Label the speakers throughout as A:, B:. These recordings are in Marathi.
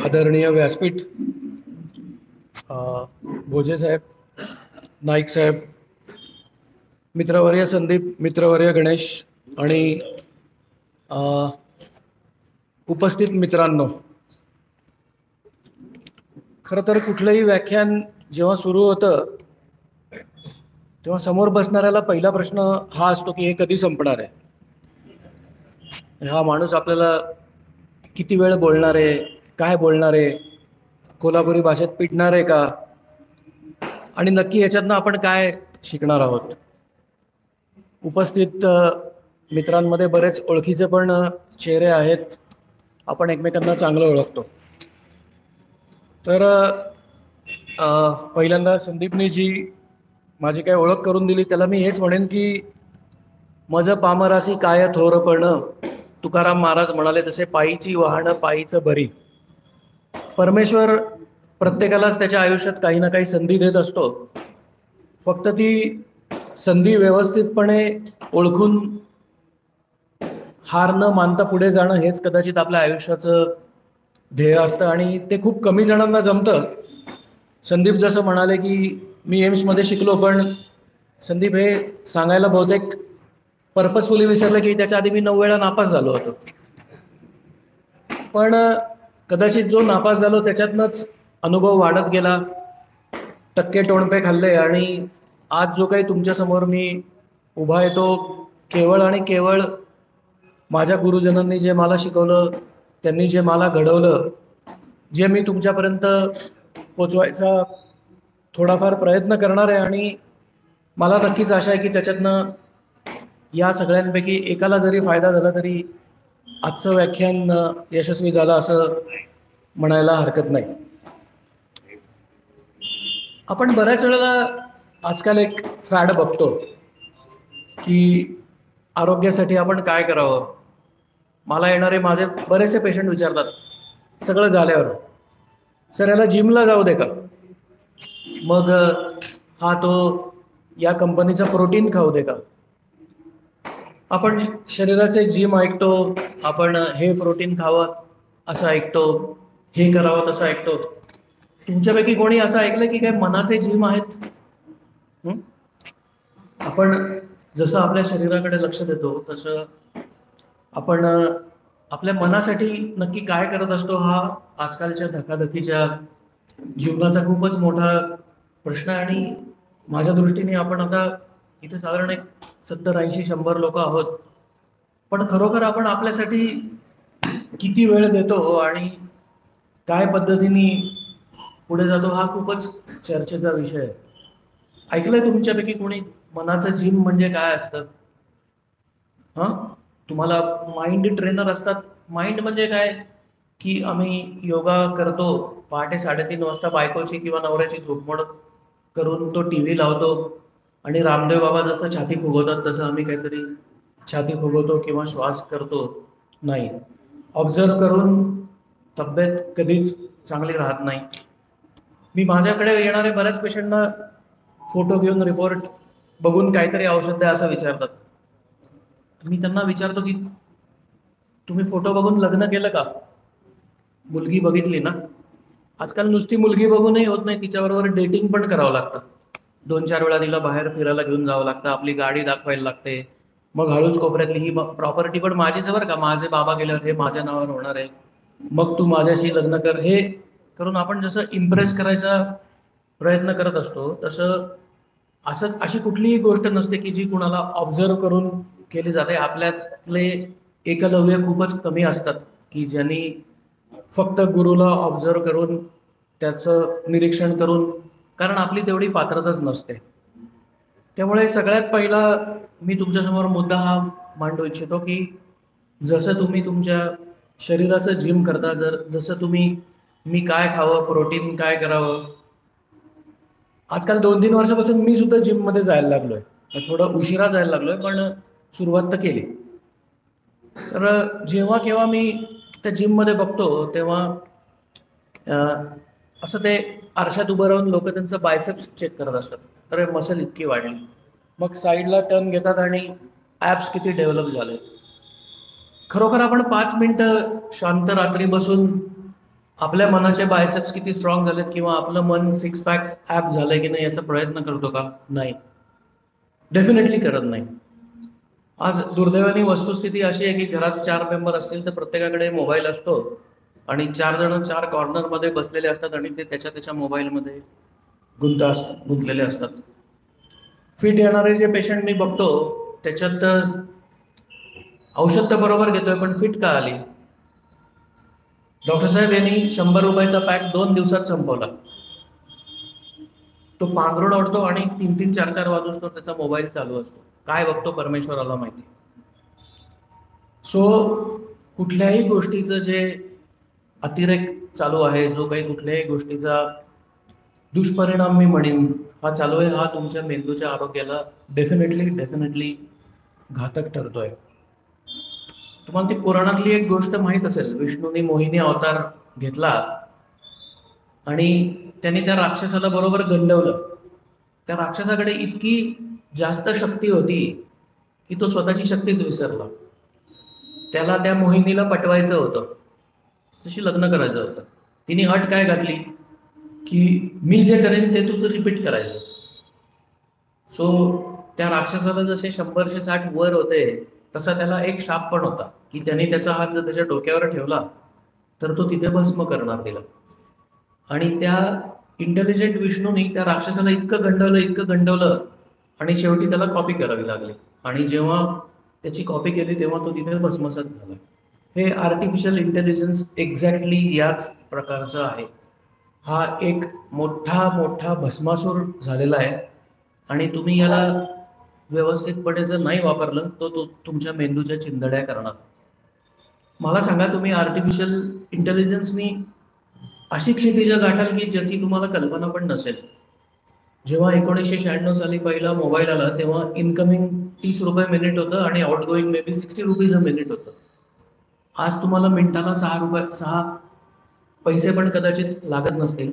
A: आदरणीय व्यासपीठ, भोजे साहेब, नाईक साहेब, मित्रवर्य संदीप, मित्रवर्य गणेश आणि उपस्थित मित्रांनो, खरं तर कुठलंही व्याख्यान जेव्हा सुरू होतं तेव्हा समोर बसणाऱ्याला पहिला प्रश्न हा असतो की हे कधी संपणार आहे. हा माणूस आपल्याला किती वेळ बोलणार आहे, काय बोलणार आहे, कोल्हापुरी भाषेत पिटणार आहे का, आणि नक्की याच्यातनं आपण काय शिकणार आहोत. उपस्थित मित्रांमध्ये बरेच ओळखीचे पण चेहरे आहेत, आपण एकमेकांना चांगलं ओळखतो. तर पहिल्यांदा संदीपने जी माझी काय ओळख करून दिली त्याला मी हेच म्हणेन की मज पामरासी काय थोरपण, तुकाराम महाराज म्हणाले तसे पायीची वाहनं पायीचं बरी. परमेश्वर प्रत्येकालाच त्याच्या आयुष्यात काही ना काही संधी देत असतो. फक्त ती संधी व्यवस्थितपणे ओळखून हार न मानता पुढे जाणं हेच कदाचित आपल्या आयुष्याचं ध्येय असतं आणि ते खूप कमी जणांना जमतं. संदीप जसं म्हणाले की मी एम्समध्ये शिकलो, पण संदीप हे सांगायला बहुतेक पर्पजफुली विसरलं की त्याच्या आधी मी 9 वेळा नापास झालो होतो. पण कदाचित जो नापास झालो त्याच्यातनंच अनुभव वाढत गेला, टक्के टोणपे खाल्ले आणि आज जो काही तुमच्यासमोर मी उभा आहे तो केवळ आणि केवळ माझ्या गुरुजनांनी जे मला शिकवलं, त्यांनी जे मला घडवलं, जे मी तुमच्यापर्यंत पोचवायचा थोडाफार प्रयत्न करणार आहे. आणि मला नक्कीच आशा आहे की त्याच्यातनं या सगळ्यांपैकी एकाला जरी फायदा झाला तरी आजचं व्याख्यान यशस्वी झालं असं म्हणायला हरकत नाही. आपण बऱ्याच वेळेला आजकाल एक फॅड बघतो की आरोग्यासाठी आपण काय करावं. मला येणारे माझे बरेचसे पेशंट विचारतात सगळं झाल्यावर, सर याला जिमला जाऊ दे का, मग हा तो या कंपनीचं प्रोटीन खाऊ दे का. आपण शरीराचे जिम ऐकतो, आपण हे प्रोटीन खावं असं ऐकतो, हे करावं तसं ऐकतो. तुमच्यापैकी कोणी असं ऐकलं की काय मनाचे जिम आहेत? आपण जसं आपल्या शरीराकडे लक्ष देतो तसं आपण आपल्या मनासाठी नक्की काय करत असतो हा आजकालच्या धकाधकीच्या जीवनाचा खूपच मोठा प्रश्न आहे. आणि माझ्या दृष्टीने आपण आता इथे साधारण एक 70-80-100 लोक आहोत, पण खरोखर आपण आपल्यासाठी किती वेळ देतो आणि काय पद्धतीने पुढे जातो हा खूपच चर्चेचा विषय आहे. ऐकलंय तुमच्यापैकी कोणी मनाचं जिम म्हणजे काय असतं? तुम्हाला माइंड ट्रेनर असतात. माइंड म्हणजे काय की आम्ही योगा करतो, पहाटे 3:30 वाजता बायकोची किंवा नवऱ्याची झोपमोड करून तो TV लावतो आणि रामदेव बाबा जसं छाती फुगवतात तसं आम्ही काहीतरी छाती फुगवतो किंवा श्वास करतो. नाही, ऑब्झर्व करून तब्येत कधीच चांगली राहत नाही. मी माझ्याकडे येणारे बऱ्याच पेशंटना फोटो घेऊन रिपोर्ट बघून काहीतरी औषध द्या असं विचारतात. मी त्यांना विचारतो की तुम्ही फोटो बघून लग्न केलं का, मुलगी बघितली ना. आजकाल नुसती मुलगी बघूनही होत नाही, तिच्याबरोबर डेटिंग पण करावं लागतं. 2-4 वेळा तिला बाहेर फिरायला घेऊन जावं लागतं, आपली गाडी दाखवायला लागते. मग हळूच कोपऱ्यातली ही प्रॉपर्टी पण माझीच बरं का, माझे बाबा गेल्यावर हे माझ्या नावावर होणार आहे, मग तू माझ्याशी लग्न कर. हे करून आपण जसं इम्प्रेस करायचा प्रयत्न करत असतो तसं अशी कुठलीही गोष्ट नसते की जी कुणाला ऑब्झर्व करून केली जाते. आपल्यातले एकलव्य खूपच कमी असतात की ज्यांनी फक्त गुरुला ऑब्झर्व करून त्याचं निरीक्षण करून, कारण आपली तेवढी पात्रताच नसते. त्यामुळे सगळ्यात पहिला मी तुमच्यासमोर मुद्दा हा मांडू इच्छितो की जसं तुम्ही तुमच्या शरीराचं जिम करता, जसं तुम्ही मी काय खावं, प्रोटीन काय करावं. आजकाल 2-3 वर्षापासून मी सुद्धा जिममध्ये जायला लागलोय. थोडं उशिरा जायला लागलोय, पण सुरुवात तर केली. तर जेव्हा केव्हा मी त्या जिममध्ये बघतो तेव्हा असं ते आरशात उभं राहून लोक त्यांचं बायसेप्स चेक करत असतात. तर मसल इतकी वाढली, मग साईडला टर्न घेतात आणि ॲप्स किती डेव्हलप झाले. खरोखर आपण 5 मिनिटं शांत रात्री बसून आपल्या मनाचे बायसेप्स किती स्ट्रॉंग झालेत किंवा आपलं मन सिक्स पॅक्स ॲप झालंय की नाही याचा प्रयत्न करतो का? नाही, डेफिनेटली करत नाही. आज दुर्दैवाने वस्तुस्थिती अशी आहे की घरात 4 मेंबर असतील तर प्रत्येकाकडे मोबाईल असतो आणि 4 जण 4 कॉर्नरमध्ये बसलेले असतात आणि ते त्याच्या मोबाईलमध्ये गुंतलेले असतात. फिट येणारे जे पेशंट मी बघतो त्याच्यात औषध तर बरोबर घेतोय पण फिट का आली? डॉक्टर साहेब यांनी 100 रुपयाचा पॅक 2 दिवसात संपवला. तो पांघरुण ओढतो आणि 3-3, 4-4 वाजूस्तोवर त्याचा मोबाईल चालू असतो. काय बघतो परमेश्वराला माहिती. सो कुठल्याही गोष्टीचं जे अतिरेक चालू आहे, जो काही कुठल्याही गोष्टीचा दुष्परिणाम मी म्हणेन हा चालू आहे, हा तुमच्या मेंदूच्या आरोग्याला डेफिनेटली घातक ठरतोय. तुम्हाला ती पुराणातली एक गोष्ट माहीत असेल. विष्णूने मोहिनी अवतार घेतला आणि त्यांनी त्या राक्षसाला बरोबर गंडवलं. त्या राक्षसाकडे इतकी जास्त शक्ती होती की तो स्वतःची शक्तीच विसरला. त्याला त्या मोहिनीला पटवायचं होतं, तशी लग्न करायचं होतं. तिने अट काय घातली की मी जे करेन ते तू तर रिपीट करायचं. सो त्या राक्षसाला जसे 100-160 वर होते तसा त्याला एक शाप पण होता की त्याने त्याचा हात जर त्याच्या डोक्यावर ठेवला तर तो तिथे भस्म करणार तिला. आणि त्या इंटेलिजंट विष्णूने त्या राक्षसाला इतकं गंडवलं आणि शेवटी त्याला कॉपी करावी लागली. आणि जेव्हा त्याची कॉपी केली तेव्हा तो तिथे भस्मसात झाला. हे आर्टिफिशियल इंटेलिजन्स एक्झॅक्टली याच प्रकारचं आहे. हा एक मोठा भस्मासूर झालेला आहे आणि तुम्ही याला व्यवस्थितपणे जर नाही वापरलं तो तुमच्या मेंदूच्या चिंधड्या करणार. मला सांगा, तुम्ही आर्टिफिशियल इंटेलिजन्सनी अशी क्षितिजा गाठाल की ज्याची तुम्हाला कल्पना पण नसेल. जेव्हा 1996 साली पहिला मोबाईल आला तेव्हा इनकमिंग 30 रुपये मिनिट होतं आणि outgoing may be 60 rupees a minute होतं. आज तुम्हाला मिनिटाला 6 पैसे पण कदाचित लागत नसतील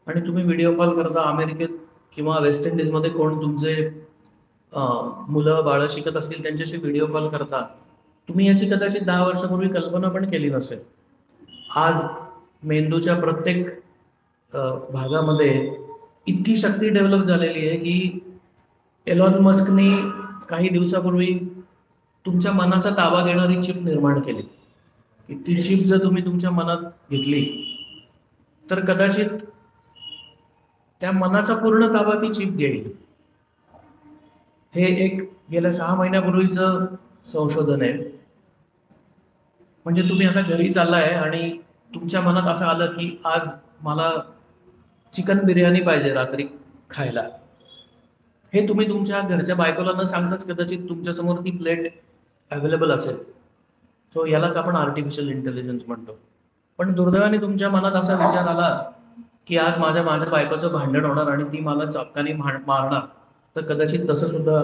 A: आणि तुम्ही व्हिडिओ कॉल करता. अमेरिकेत किंवा वेस्ट इंडिजमध्ये कोण तुमचे मुलं बाळं शिकत असतील त्यांच्याशी व्हिडिओ कॉल करता. तुम्ही याची कदाचित 10 वर्षापूर्वी कल्पना पण केली नसेल. आज मेंदूच्या प्रत्येक भागामध्ये इतकी शक्ती डेव्हलप झालेली आहे की एलॉन मस्कने काही दिवसापूर्वी तुमच्या मनाचा ताबा घेणारी चिप निर्माण केली की ती चिप जर तुम्ही तुमच्या मनात घेतली तर कदाचित त्या मनाचा पूर्ण ताबा ती चिप घेईल. हे एक गेल्या 6 महिन्यापूर्वीचं संशोधन आहे. म्हणजे तुम्ही आता घरी चाललाय आणि तुमच्या मनात असं आलं की आज मला चिकन बिर्याणी पाहिजे रात्री खायला. हे तुम्ही तुमच्या घरच्या बायकोला न सांगताच कदाचित तुमच्यासमोर ती प्लेट अवेलेबल असेल. सो यालाच आपण आर्टिफिशियल इंटेलिजन्स म्हणतो. पण दुर्दैवाने तुमच्या मनात असा विचार आला की आज माझ्या बायकोचं भांडण होणार आणि ती मला चापकाने मारणार, तर कदाचित तसं सुद्धा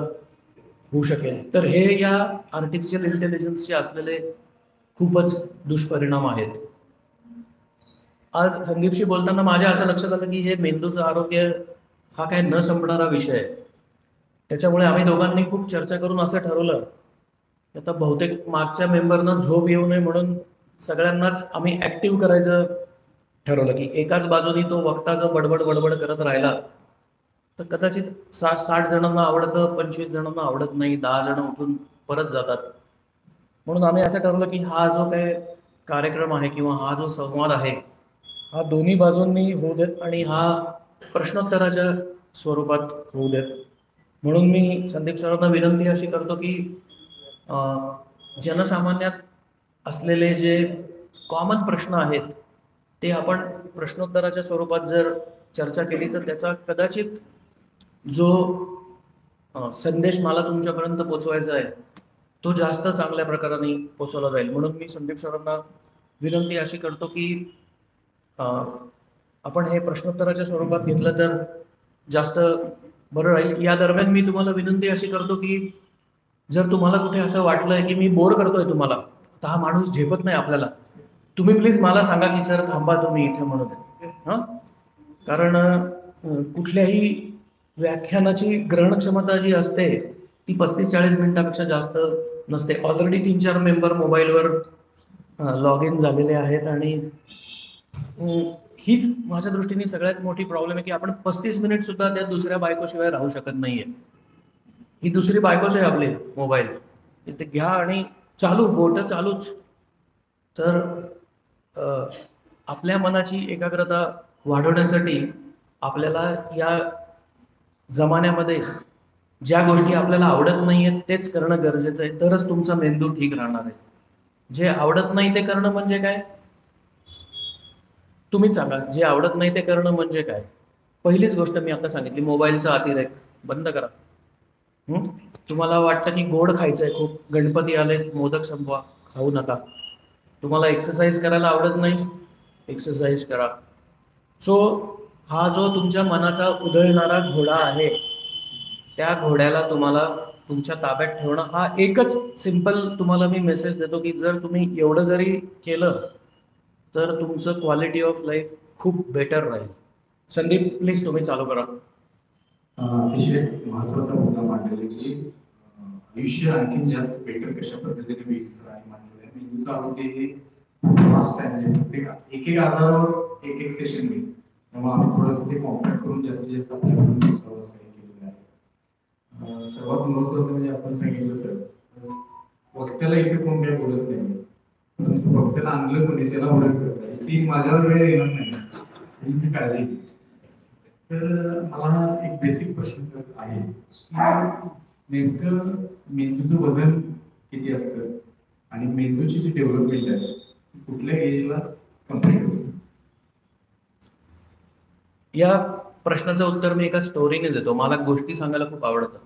A: होऊ शकेल. तर हे या आर्टिफिशियल इंटेलिजन्सचे असलेले खूपच दुष्परिणाम आहेत. आज संदीपशी बोलताना माझ्या असं लक्षात आलं की हे मेंदूचं आरोग्य हा काय न संपणारा विषय आहे. त्याच्यामुळे आम्ही दोघांनी खूप चर्चा करून असं ठरवलं की आता बहुतेक मागच्या मेंबरना झोप येऊ नये म्हणून सगळ्यांनाच आम्ही ऍक्टिव्ह करायचं ठरवलं की एकाच बाजूनी तो वक्ता जर बडबड करत राहिला तर कदाचित 60 जणांना आवडतं, 25 जणांना आवडत नाही, 10 जण उठून परत जातात. म्हणून आम्ही असं ठरवलं की हा जो काही कार्यक्रम आहे किंवा हा जो संवाद आहे हा दोन्ही बाजूंनी होऊ देत आणि हा प्रश्नोत्तराच्या स्वरूपात होऊ देत. म्हणून मी संदीप सरांना विनंती अशी करतो की जनसामान्यात असलेले जे कॉमन प्रश्न आहेत ते आपण प्रश्नोत्तराच्या स्वरूपात जर चर्चा केली तर त्याचा कदाचित जो संदेश मला तुमच्यापर्यंत पोचवायचा आहे तो जास्त चांगल्या प्रकाराने पोचवला जाईल. म्हणून मी संदीप सरांना विनंती अशी करतो की आपण हे प्रश्नोत्तराच्या स्वरूपात घेतलं तर जास्त बरं राहील. या दरम्यान मी तुम्हाला विनंती अशी करतो की जर तुम्हाला कुठे असं वाटलंय की मी बोर करतोय तुम्हाला, तर हा माणूस झेपत नाही आपल्याला, तुम्ही प्लीज मला सांगा की सर थांबा तुम्ही इथे म्हणून. हां, कारण कुठल्याही व्याख्यानाची ग्रहण क्षमता जी असते ती 35-40 मिनिटापेक्षा जास्त नसते. ऑलरेडी 3-4 मेंबर मोबाईलवर लॉग इन झालेले आहेत आणि हीच माझ्या दृष्टीने सगळ्यात मोठी प्रॉब्लेम आहे की आपण 35 मिनिट सुद्धा त्या दुसऱ्या बायकोशिवाय राहू शकत नाहीये. ही दुसरी बायकोच आहे आपली मोबाईल. ते घ्या आणि चालू, बोट चालूच. तर आपल्या मनाची एकाग्रता वाढवण्यासाठी आपल्याला या जमान्यामध्ये ज्या गोष्टी आपल्याला आवडत नाहीयेत तेच करणं गरजेचं आहे, तरच तुमचा मेंदू ठीक राहणार आहे. जे आवडत नाही ते करणं म्हणजे काय? तुम्हीच सांगा, जे आवडत नाही ते करणं म्हणजे काय? पहिलीच गोष्ट मी आता सांगितली, मोबाईलचा अतिरेक बंद करा. तुम्हाला वाटतं की गोड खायचंय खूप, गणपती आलेत, मोदक संपवा, खाऊ नका. तुम्हाला एक्सरसाइज करायला आवडत नाही, एक्सरसाइज करा. सो हा जो तुमच्या मनाचा उधळणारा घोडा आहे, त्या घोड्याला तुम्हाला तुमच्या ताब्यात ठेवणं, हा एकच सिंपल तुम्हाला मी मेसेज देतो की जर तुम्ही एवढं जरी केलं तर तुमचं क्वालिटी ऑफ लाईफ खूप बेटर राहील. संदीप प्लीज तुम्ही चालू करा.
B: अतिशय महत्वाचा मुद्दा मांडलेला की आयुष्य आणखी जास्त बेटर कशा पद्धतीने होईल आणि मांडलेलं आहे. मेंदूचं आरोग्य हे फास्ट आहे, एक आधारावर एक सेशन होईल. तेव्हा आम्ही थोडंसं ते कॉम्पॅक्ट करून जास्तीत जास्त आपल्याला केलेलं आहे. सर्वात महत्वाचं म्हणजे आपण सांगितलं सर, वक्त्याला इथे कोण काही बोलत नाही, परंतु वक्त्याला आणलं कोणी त्याला ओळख करतात, ती माझ्यावर वेळ येणार नाही, हीच काळजी. तर मला एक बेसिक प्रश्न आहे, नेमकं मेंदूचं वजन किती असतं आणि मेंदूची जी डेव्हलपमेंट आहे कुठल्या एजला कम्प्लीट होते?
A: या प्रश्नाचं उत्तर मी एका स्टोरीने देतो. मला गोष्टी सांगायला खूप आवडतं.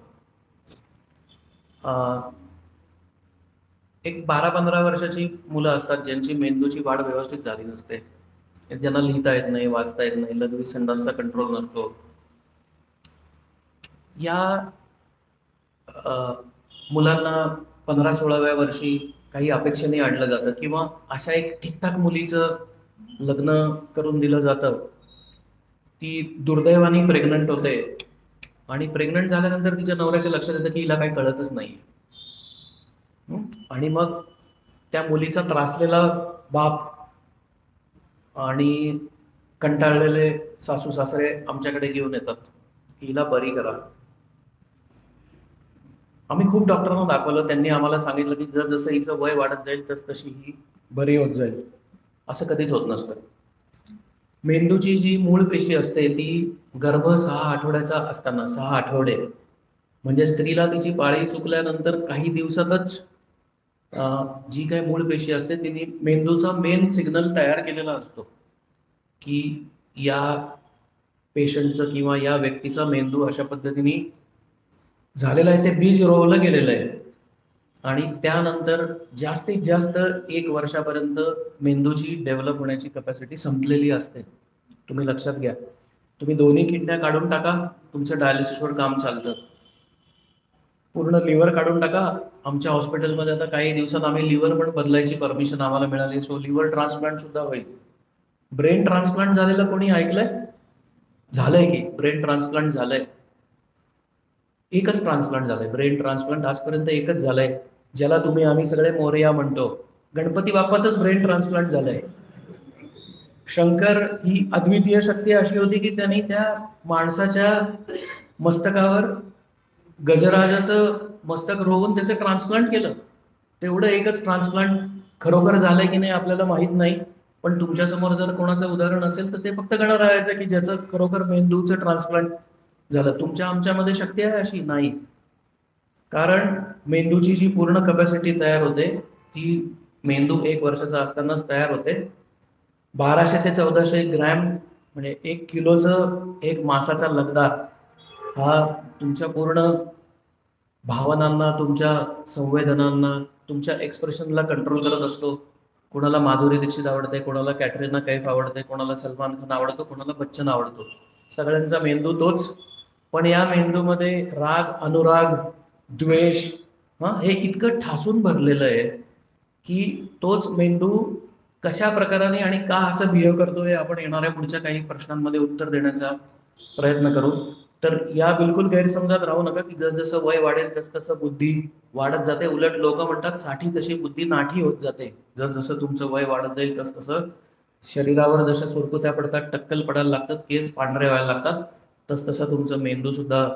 A: एक 12-15 वर्षाची मुलं असतात ज्यांची मेंदूची वाढ व्यवस्थित झाली नसते, ज्यांना लिहिता येत नाही, वाचता येत नाही, लघवी संडासचा कंट्रोल नसतो. या मुलांना 15-16व्या वर्षी काही अपेक्षेने आणलं जातं किंवा अशा एक ठीकठाक मुलीचं लग्न करून दिलं जातं. ती दुर्दैवाने प्रेग्नंट होते आणि प्रेग्नंट झाल्यानंतर तिच्या नवऱ्याच्या लक्षात येतं की हिला काही कळतच नाही. आणि मग त्या मुलीचा त्रासलेला बाप आणि कंटाळलेले सासू सासरे आमच्याकडे घेऊन येतात, हिला बरी करा. आम्ही खूप डॉक्टरांना दाखवलं, त्यांनी आम्हाला सांगितलं की जसं हिचं वय वाढत जाईल तशी ही बरी होत जाईल. असं कधीच होत नसतं. मेंदूची जी मूळ पेशी असते ती गर्भ 6 आठवड्याचा असताना, 6 आठवडे म्हणजे स्त्रीला तिची पाळी चुकल्यानंतर काही दिवसातच जी काही मूळ पेशी असते तिने मेंदूचा मेन सिग्नल तयार केलेला असतो की या पेशंटचं किंवा या व्यक्तीचा मेंदू अशा पद्धतीने झालेला आहे, ते बीज रोवलं गेलेलं आहे. आणि त्यानंतर जास्तीत जास्त 1 वर्षापर्यंत मेंदूची डेव्हलप होण्याची कॅपॅसिटी संपलेली असते. तुम्ही लक्षात घ्या. तुम्ही दोन्ही किडन्या काढून टाका, तुमचं डायलिसिसवर काम चालतं. पूर्ण लिव्हर काढून टाका. आमच्या हॉस्पिटलमध्ये आता काही दिवसात आम्ही लिव्हर पण बदलायची परमिशन आम्हाला मिळाली. सो लिव्हर ट्रान्सप्लांट सुद्धा होईल. ब्रेन ट्रान्सप्लांट झालेलं कोणी ऐकलंय? झालंय की ब्रेन ट्रान्सप्लांट झालंय. एकच ट्रान्सप्लांट झालंय, ब्रेन ट्रान्सप्लांट आजपर्यंत एकच झालंय, ज्याला तुम्ही आम्ही सगळे मोरया म्हणतो. गणपती बाप्पाचंच ब्रेन ट्रान्सप्लांट झालंय. शंकर ही अद्वितीय शक्ती अशी होती की त्यांनी त्या माणसाच्या मस्तकावर गजराजाचं मस्तक रोवून त्याचं ट्रान्सप्लांट केलं. तेवढं एकच ट्रान्सप्लांट खरोखर झालंय की नाही आपल्याला माहित नाही, पण तुमच्या समोर जर कोणाचं उदाहरण असेल तर ते फक्त गणरायाचं की ज्याचं खरोखर मेंदूचं ट्रान्सप्लांट झालं. तुमच्या आमच्यामध्ये शक्ती आहे अशी? नाही. कारण मेंदूची जी पूर्ण कॅपॅसिटी तयार होते ती मेंदू 1 वर्षाचा असतानाच तयार होते. 1200 ते 1400 ग्रॅम म्हणजे 1 किलोचं एक मासाचा लगदा हा तुमच्या पूर्ण भावनांना, तुमच्या संवेदनांना, तुमच्या एक्सप्रेशनला कंट्रोल करत असतो. कोणाला माधुरी दीक्षित आवडते, कोणाला कॅटरीना कैफ आवडते, कोणाला सलमान खान आवडतो, कोणाला बच्चन आवडतो. सगळ्यांचा मेंदू तोच. पण या मेंदूमध्ये राग, अनुराग, द्वेष हे इतकं ठासून भरलेलं आहे की तोच मेंदू कशा प्रकाराने आणि का असं बिहेव करतो हे आपण येणाऱ्या पुढच्या काही प्रश्नांमध्ये उत्तर देण्याचा प्रयत्न करू. तर या बिलकुल गैरसमजात राहू नका की जसजसं वय वाढेल तसतसं बुद्धी वाढत जाते. उलट लोक म्हणतात 60 तशी बुद्धी नाठी होत जाते. जसजसं तुमचं वय वाढत जाईल तसतसं शरीरावर जशा सुरकुत्या पडतात, टक्कल पडायला लागतात, केस पांढरे व्हायला लागतात, तसतसा तुमचा मेंदू सुद्धा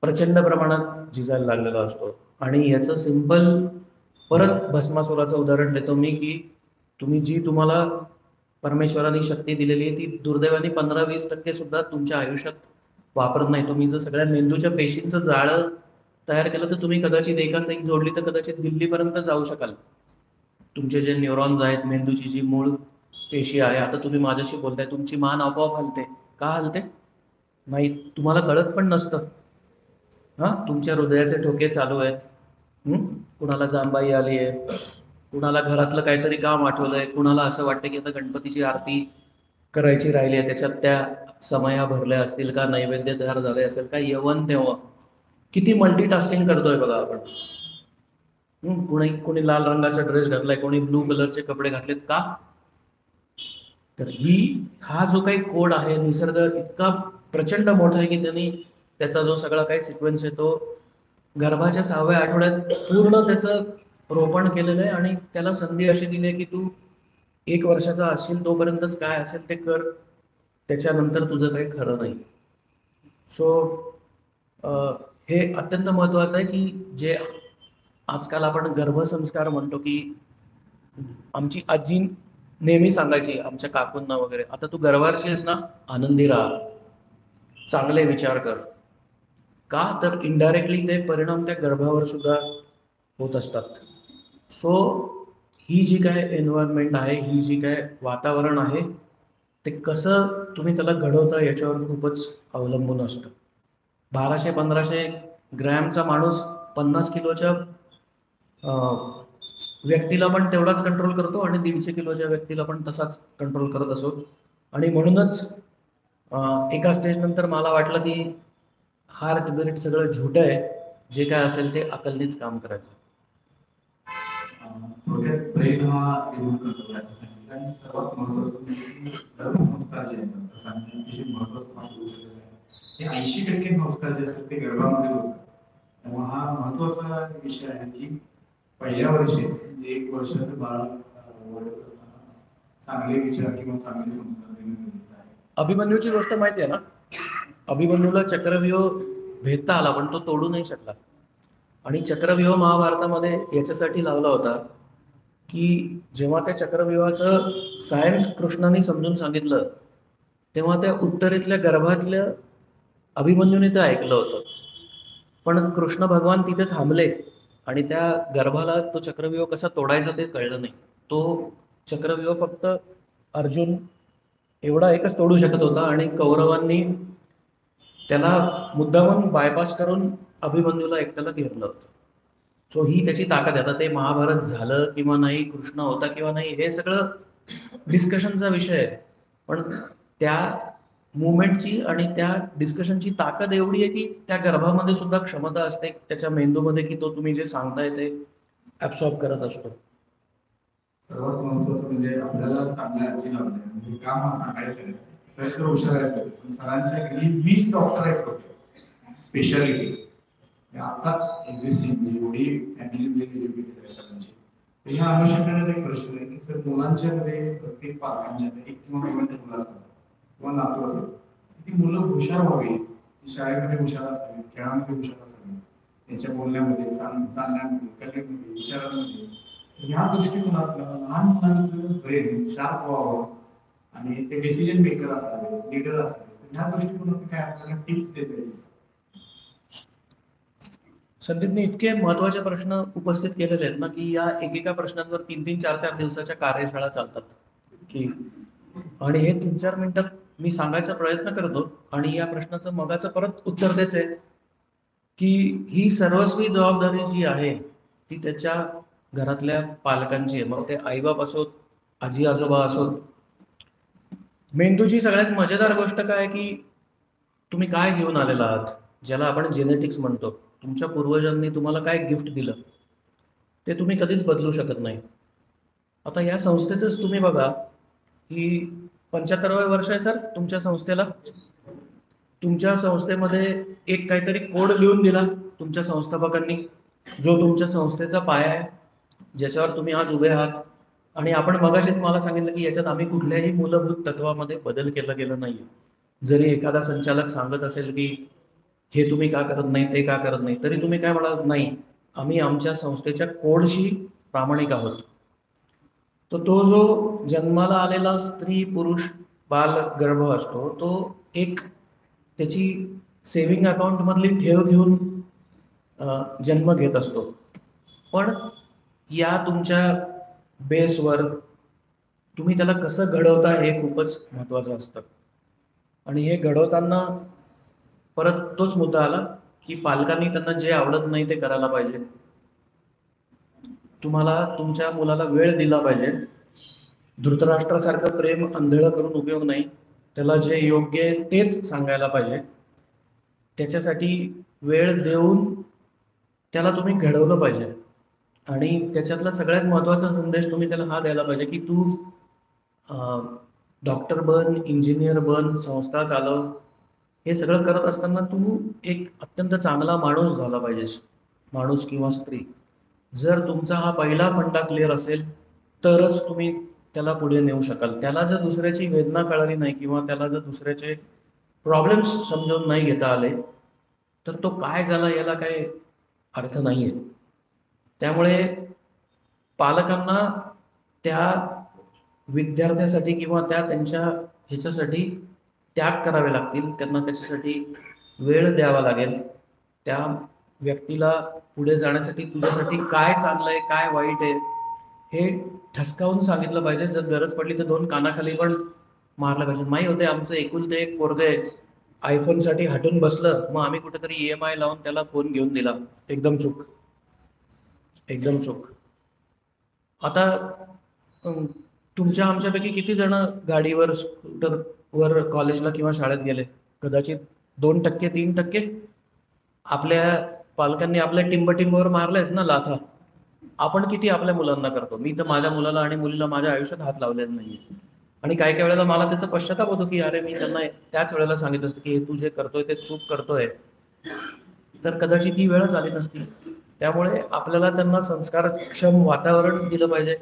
A: प्रचंड प्रमाणात झिजायला लागलेला असतो. आणि याचं सिंपल परत भस्मासुराचं उदाहरण देतो मी, की तुम्हाला परमेश्वराने शक्ती दिलेली आहे, ती दुर्दैवाने 15-20% सुद्धा तुमच्या आयुष्यात वापरत नाही. तुम्ही जर सगळ्या मेंदूच्या पेशींचं जाळं तयार केलं तर तुम्ही कदाचित एका साईक जोडली तर कदाचित दिल्लीपर्यंत जाऊ शकाल. तुमचे जे न्यूरॉन्स आहेत, मेंदूची जी मूळ पेशी आहे, आता तुम्ही माझ्याशी बोलताय, तुमची मान आपोआप हलते. का हलते? नाही, तुम्हाला कळत पण नसतं. तुमच्या हृदयाचे ठोके चालू आहेत. कुणाला जांबाई आली आहे, कुणाला घरातलं काहीतरी काम आठवलंय, कुणाला असं वाटतं की आता गणपतीची आरती करायची राहिली आहे, त्याच्यात त्या समया भरल्या असतील का, नैवेद्य तयार झाले असेल का, यवन तेव्हा. किती मल्टीटास्किंग करतोय बघा आपण. कोणी लाल रंगाचा ड्रेस घातलाय, कोणी ब्लू कलरचे कपडे घातलेत. का? तर हा जो काही कोड आहे, निसर्ग इतका प्रचंड मोठा आहे की त्यांनी त्याचा जो सगळा काही सिक्वेन्स आहे तो गर्भाच्या 6व्या आठवड्यात पूर्ण त्याचं रोपण केलेलं आहे. आणि त्याला संधी अशी दिली आहे की तू 1 वर्षाचा असशील तोपर्यंतच काय असेल ते कर, त्याच्यानंतर तुझं काही खरं नाही. सो हे अत्यंत महत्वाचं आहे की जे आजकाल आपण गर्भसंस्कार म्हणतो, की आमची आजी नेहमी सांगायची आमच्या काकूंना वगैरे, आता तू गर्भाशी आहेस ना, आनंदी राहा, चांगले विचार कर. का? तर इनडायरेक्टली ते परिणाम त्या गर्भावर सुद्धा होत असतात. सो ही जी काय एन्व्हायरमेंट आहे, ही जी काय वातावरण आहे, ते कसं तुम्ही त्याला घडवता याच्यावर खूपच अवलंबून असतं. 1200-1500 ग्रॅमचा माणूस 50 किलोच्या व्यक्तीला पण तेवढाच कंट्रोल करतो आणि 150 किलोच्या व्यक्तीला पण तसाच कंट्रोल करत असो. आणि म्हणूनच एका स्टेज नंतर मला वाटलं की हार्ट बिट सगळं झुट आहे, जे काय असेल ते अकलनीच काम करायचं.
B: थोडक्यात ब्रेन हा रिमूव्ह करतो असं सांगितलं. आणि सर्वात महत्वाचं म्हणजे धर्मसंस्कार जे आहेत, तसं अतिशय महत्वाचं पाठ हे 80% संस्कार जे असतात ते गर्भामध्ये होतात. त्यामुळे हा महत्वाचा विषय आहे की पहिल्या वर्षीच 1 वर्षाचं बाळ वाढत असताना चांगले विचार किंवा चांगले संस्कार देणं गरजेचं आहे.
A: अभिमन्यूची गोष्ट माहिती आहे ना? अभिमन्यूला चक्रव्यूह भेदता आला पण तो तोडू नाही शकला. आणि चक्रव्यूह महाभारतामध्ये याच्यासाठी लावला होता की जेव्हा त्या चक्रव्यूहाचं सायन्स कृष्णाने समजून सांगितलं तेव्हा त्या उत्तरेतल्या गर्भातल्या अभिमन्यूने ते ऐकलं होतं. पण कृष्ण भगवान तिथे थांबले आणि त्या गर्भाला तो चक्रव्यूह कसा तोडायचा ते कळलं नाही. तो चक्रव्यूह फक्त अर्जुन एवढा एकच तोडू शकत होता आणि कौरवांनी त्याला मुद्दामून बायपास करून अभिमन्यूला एकट्याला घेतलं होतं. सो ही त्याची ताकद आहे. आता ते महाभारत झालं किंवा नाही, कृष्ण होता किंवा नाही, हे सगळं डिस्कशनचा विषय आहे. पण त्या मुवमेंटची आणि त्या डिस्कशनची ताकद एवढी आहे की त्या गर्भामध्ये सुद्धा क्षमता असते त्याच्या मेंदूमध्ये की तो तुम्ही जे सांगताय ते ऍब्सॉर्ब करत असतो.
B: सर्वात महत्वाचं म्हणजे आपल्याला चांगल्या आजी लावल्या म्हणजे काम सांगायचं सर हुशार आहेत, पण सरांच्या घरी 20 डॉक्टर आहेत होते स्पेशालिटी. आता एक्झिस्टिंग एवढी फॅमिली एज्युकेटेड आहे सरांची. तर ह्या अनुषंगाने एक प्रश्न आहे की सर मुलांच्या मध्ये प्रत्येक पालकांच्या एक किंवा दोन मुलं असतात किंवा नातू असतात, ती मुलं हुशार व्हावी, शाळेमध्ये हुशार असावी, खेळामध्ये हुशार असावी, त्यांच्या बोलण्यामध्ये, चालण्यामध्ये, कलेमध्ये, विचारांमध्ये, ह्या दृष्टिकोनातून लहान मुलांचं ब्रेन शार्प व्हावं आणि ते डिसिजन मेकर असावे, लीडर असावे, ह्या दृष्टिकोनातून काय आपल्याला टिप्स देता येईल?
A: संदीपने इतके महत्वाचे प्रश्न उपस्थित केलेले आहेत ना की या एकेका प्रश्नांवर 3-3, 4-4 दिवसाच्या कार्यशाळा चालतात की, आणि हे 3-4 मिनिटात मी सांगायचा प्रयत्न करतो. आणि या प्रश्नाचं मगाचं परत उत्तर द्यायचं आहे की ही सर्वस्वी जबाबदारी जी आहे ती त्याच्या घरातल्या पालकांची आहे. मग ते आईबाप असोत, आजी आजोबा असोत. मेंदूची सगळ्यात मजेदार गोष्ट काय की तुम्ही काय घेऊन आलेला आहात, ज्याला आपण जेनेटिक्स म्हणतो. तुमच्या पूर्वजांनी तुम्हाला काय गिफ्ट दिलं ते तुम्ही कधीच बदलू शकत नाही. आता या संस्थेचंच तुम्ही बघा की 75वं वर्ष आहे सर तुमच्या संस्थेला. तुमच्या संस्थेमध्ये एक काहीतरी कोड लिहून दिला तुमच्या संस्थापकांनी, जो तुमच्या संस्थेचा पाया आहे, ज्याच्यावर तुम्ही आज उभे आहात. आणि आपण मगाशीच मला सांगितलं की याच्यात आम्ही कुठल्याही मूलभूत तत्वामध्ये बदल केला गेला नाहीये. जरी एखादा संचालक सांगत असेल की हे तुम्ही का करत नाही, ते का करत नाही, तरी तुम्ही काय म्हणाल, नाही आम्ही आमच्या संस्थेच्या कोडशी प्रामाणिक आहोत. तर तो जो जन्माला आलेला स्त्री पुरुष बाल गर्भ असतो तो एक त्याची सेव्हिंग अकाउंट मधली ठेव घेऊन जन्म घेत असतो. पण या तुमच्या बेसवर तुम्ही त्याला कसं घडवता हे खूपच महत्वाचं असतं. आणि हे घडवताना परत तोच मुद्दा आला की पालकांनी त्यांना जे आवडत नाही ते करायला पाहिजे. तुम्हाला तुमच्या मुलाला वेळ दिला पाहिजे. धृतराष्ट्रासारखं प्रेम अंधळ करून उपयोग नाही. त्याला जे योग्य आहे तेच सांगायला पाहिजे. त्याच्यासाठी वेळ देऊन त्याला तुम्ही घडवलं पाहिजे. आणि त्याच्यातला सगळ्यात महत्वाचा संदेश तुम्ही त्याला हा द्यायला पाहिजे की तू डॉक्टर बन, इंजिनियर बन, संस्था चालव, हे सगळं करत असताना तू एक अत्यंत चांगला माणूस झाला पाहिजेस, माणूस किंवा स्त्री. जर तुमचा हा पहिला फंडा क्लिअर असेल तरच तुम्ही त्याला पुढे नेऊ शकाल. त्याला जर दुसऱ्याची वेदना कळली नाही किंवा त्याला जर दुसऱ्याचे प्रॉब्लेम्स समजावून नाही घेता आले तर तो काय झाला याला काही अर्थ नाहीये. त्यामुळे पालकांना त्या विद्यार्थ्यासाठी किंवा त्यांच्या ह्याच्यासाठी त्याग करावे लागतील. त्यांना त्याच्यासाठी वेळ द्यावा लागेल. त्या व्यक्तीला पुढे जाण्यासाठी तुझ्यासाठी काय चांगलं आहे, काय वाईट आहे हे ठसकावून सांगितलं पाहिजे. जर गरज पडली तर 2 कानाखाली पण मारलं पाहिजे. नाही होते आमचं एकुलते एक पोरगं आहे, आयफोनसाठी हटून बसलं, मग आम्ही कुठेतरी EMI लावून त्याला फोन घेऊन दिला. एकदम चूक, एकदम चूक. आता तुमच्या आमच्यापैकी किती जण गाडीवर, स्कूटरवर कॉलेजला किंवा शाळेत गेले? कदाचित 2%, 3%. आपल्या पालकांनी आपल्या टिंबटिंबवर मारलेच ना लाथा. आपण किती आपल्या मुलांना करतो? मी तर माझ्या मुलाला आणि मुलीला माझ्या आयुष्यात हात लावलेला नाहीये. आणि काही काही वेळेला मला त्याचा पश्चाताप होतो की अरे मी त्यांना त्याच वेळेला सांगितलं असतं की हे तू जे करतोय ते चूक करतोय, तर कदाचित ही वेळच आली नसती. त्यामुळे आपल्याला त्यांना संस्कारक्षम वातावरण दिलं पाहिजे.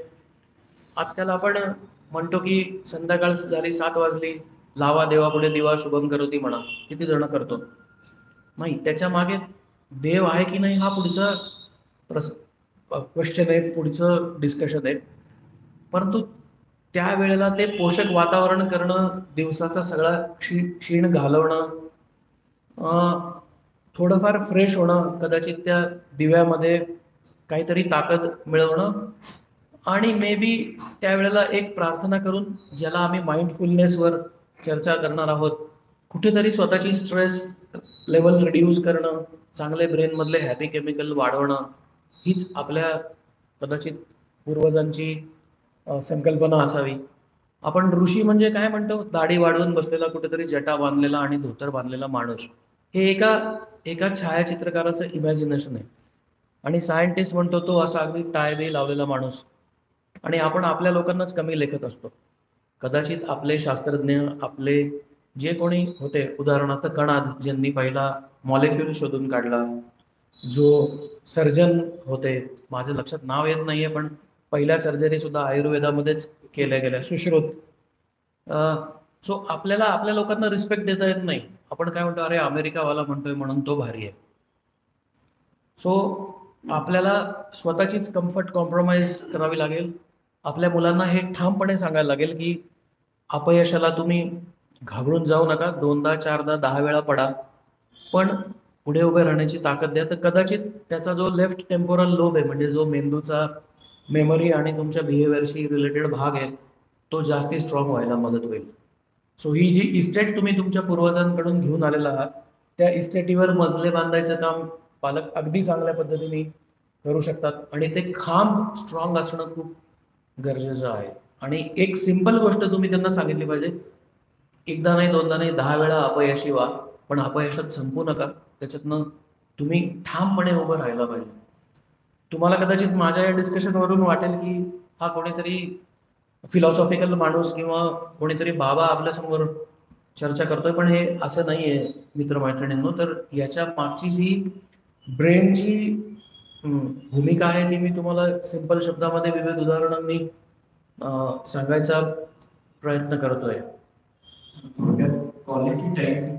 A: आजकाल आपण म्हणतो की संध्याकाळ झाली, 7 वाजली, लावा देवापुढे दिवा शुभम करोती म्हणा. किती जण करतो? नाही. त्याच्या मागे देव आहे की नाही हा पुढचा क्वेश्चन आहे, पुढचं डिस्कशन आहे. परंतु त्यावेळेला ते पोषक वातावरण करणं, दिवसाचा सगळा क्षीण घालवणं, थोडंफार फ्रेश होणं, कदाचित त्या दिव्यामध्ये काहीतरी ताकद मिळवणं, आणि मे बी त्यावेळेला एक प्रार्थना करून, ज्याला आम्ही माइंडफुलनेसवर चर्चा करणार आहोत, कुठेतरी स्वतःची स्ट्रेस लेवल रिड्यूस करणं, चांगले ब्रेनमधले हॅपी केमिकल वाढवणं, हीच आपल्या कदाचित पूर्वजांची संकल्पना असावी. आपण ऋषी म्हणजे काय म्हणतो? दाढी वाढवून बसलेला, कुठेतरी जटा बांधलेला आणि धोतर बांधलेला माणूस. हे एका छायाचित्रकाराचं इमॅजिनेशन आहे. आणि सायंटिस्ट म्हणतो तो असा अगदी टाय बी लावलेला माणूस. आणि आपण आपल्या लोकांनाच कमी लेखत असतो. कदाचित आपले शास्त्रज्ञ, आपले जे कोणी होते, उदाहरणार्थ कणाद ज्यांनी पहिला मॉलिक्यूल शोधून काढला, जो सर्जन होते, माझ्या लक्षात नाव येत नाहीये, पण पहिल्या सर्जरी सुद्धा आयुर्वेदामध्येच केल्या गेल्या, सुश्रुत. सो आपल्याला आपल्या लोकांना रिस्पेक्ट देता येत नाही. आपण काय म्हणतो, अरे अमेरिकावाला म्हणतोय म्हणून तो भारी आहे. सो आपल्याला स्वतःचीच कम्फर्ट कॉम्प्रोमाइज करावी लागेल. आपल्या मुलांना हे ठामपणे सांगायला लागेल की अपयशाला तुम्ही घाबरून जाऊ नका. 2दा 4दा 10 वेळा पडा, पण पुढे उभे राहण्याची ताकद द्या. तर कदाचित त्याचा जो लेफ्ट टेम्पोरल लोब आहे, म्हणजे जो मेंदूचा मेमरी आणि तुमच्या बिहेवियरशी रिलेटेड भाग आहे, तो जास्ती स्ट्रॉंग व्हायला मदत होईल. सो ही जी इस्टेट तुम्ही तुमच्या पूर्वजांकडून घेऊन आलेला आहात, त्या इस्टेटीवर मजले बांधायचं काम पालक अगदी चांगल्या पद्धतीने करू शकतात. आणि ते खांब स्ट्रॉंग असणं खूप गरजेचं आहे. आणि एक सिंपल गोष्ट तुम्ही त्यांना सांगितली पाहिजे, एकदा नाही, 2दा नाही, 10 वेळा अपयशी व्हा, पण अपयशात संपू नका. त्याच्यातनं तुम्ही ठामपणे उभं राहायला पाहिजे. तुम्हाला कदाचित माझ्या या डिस्कशनवरून वाटेल की हा कोणीतरी फिलॉसॉफिकल माणूस किंवा कोणीतरी बाबा आपल्यासमोर चर्चा करतोय, पण हे असं नाहीये मित्रमैत्रिणींनो. तर याच्या मागची जी ब्रेनची भूमिका आहे ती मी तुम्हाला सिंपल शब्दामध्ये विविध उदाहरणांनी सांगायचा प्रयत्न करतोय.
B: थोडक्यात क्वालिटी टाइम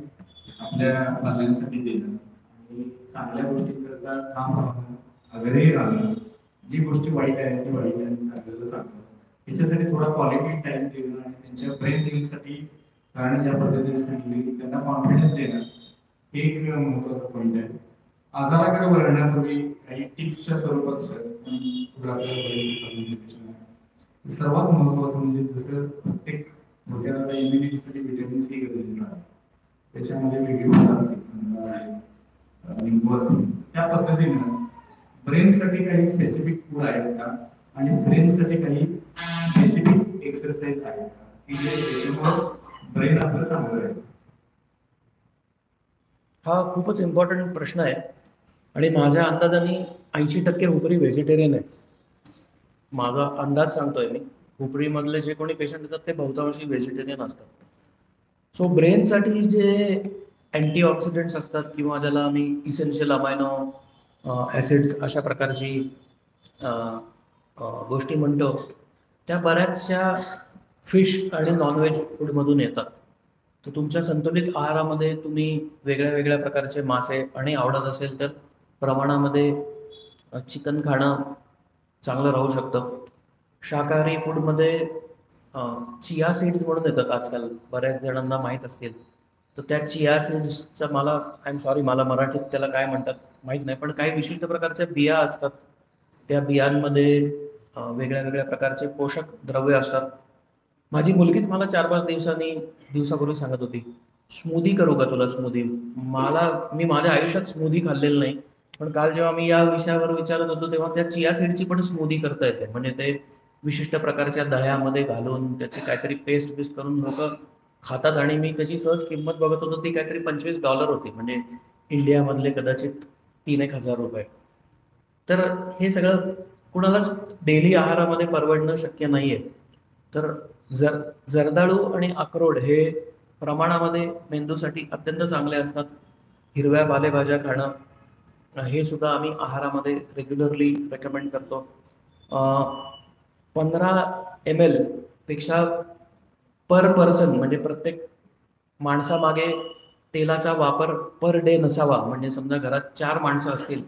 B: आपल्या पाल्यांसाठी देणं आणि चांगल्या गोष्टी करता काम राहणं, आग्रही राहणं, जी गोष्टी वाईट आहे ती वाईट आहे, चांगलं चांगलं याच्यासाठी थोडा क्वालिटी टाइम देणं आणि त्यांच्या ब्रेन हेल्थसाठी कारण ज्या पद्धतीने सांगितली त्यांना कॉन्फिडन्स देणं हे एक महत्त्वाचा पॉईंट आहे. आजाराकडे वळण्यापूर्वी काही टिप्सच्या स्वरूपात सर्वात महत्त्वाचं म्हणजे जसं प्रत्येक डोक्याला इम्युनिटीसाठी व्हिटॅमिन सी गरजेचं आहे. त्याच्यामध्ये वेगवेगळे असतील, समजा असेल, लिंबू असेल, त्या पद्धतीनं ब्रेनसाठी काही स्पेसिफिक फूड आहेत का आणि ब्रेनसाठी काही स्पेसिफिक एक्सरसाइज आहेत का की ज्याच्यामुळे ब्रेन आपलं चांगलं आहे.
A: हा खूपच इम्पॉर्टंट प्रश्न आहे आणि माझ्या अंदाजाने 80% हुपरी व्हेजिटेरियन आहे. माझा अंदाज सांगतोय मी. हुपरीमधले जे कोणी पेशंट येतात ते बहुतांशी व्हेजिटेरियन असतात. सो ब्रेनसाठी जे अँटीऑक्सिडंट्स असतात किंवा ज्याला आम्ही इसेन्शियल अमायनो ॲसिड्स अशा प्रकारची गोष्टी म्हणतो, त्या बऱ्याचशा फिश आणि नॉनव्हेज फूडमधून येतात. तर तुमच्या संतुलित आहारामध्ये तुम्ही वेगळ्या वेगळ्या प्रकारचे मासे आणि आवडत असेल तर प्रमाणामध्ये चिकन खाणं चांगलं राहू शकतं. शाकाहारी फूडमध्ये चिया सीड्स म्हणून येतात आजकाल, बऱ्याच जणांना माहीत असतील. तर त्या चिया सीड्सचा मला आय एम सॉरी मला मराठीत त्याला काय म्हणतात माहीत नाही, पण काही विशिष्ट प्रकारच्या बिया असतात. त्या बियांमध्ये वेगळ्या वेगळ्या प्रकारचे पोषक द्रव्य असतात. माझी मुलगीच मला 4-5 दिवसापूर्वी सांगत होती, स्मूदी करू का तुला स्मूदी. मी माझ्या आयुष्यात स्मूदी खाल्लेलं नाही, पण काल जेव्हा मी या विषयावर विचारत होतो तेव्हा त्या चिया सीडची पण स्मूदी करता येते. म्हणजे ते विशिष्ट प्रकारच्या दह्यामध्ये घालून त्याची काहीतरी पेस्ट बिस्ट करून लोक खातात आणि मी त्याची सहज किंमत बघत होतो, ती काहीतरी $25 होती, म्हणजे इंडियामधले कदाचित 3-1 हजार रुपये. तर हे सगळं कुणालाच डेली आहारामध्ये परवडणं शक्य नाहीये. तर जर्दाळू आणि अक्रोड हे प्रमाणामध्ये मेंदूसाठी अत्यंत चांगले असतात. हिरव्या पालेभाज्या खाणं हे सुद्धा आम्ही आहारामध्ये रेग्युलरली रेकमेंड करतो. 15 ml पेक्षा पर पर्सन म्हणजे प्रत्येक माणसामागे तेलाचा वापर पर डे नसावा. म्हणजे समजा घरात 4 माणसं असतील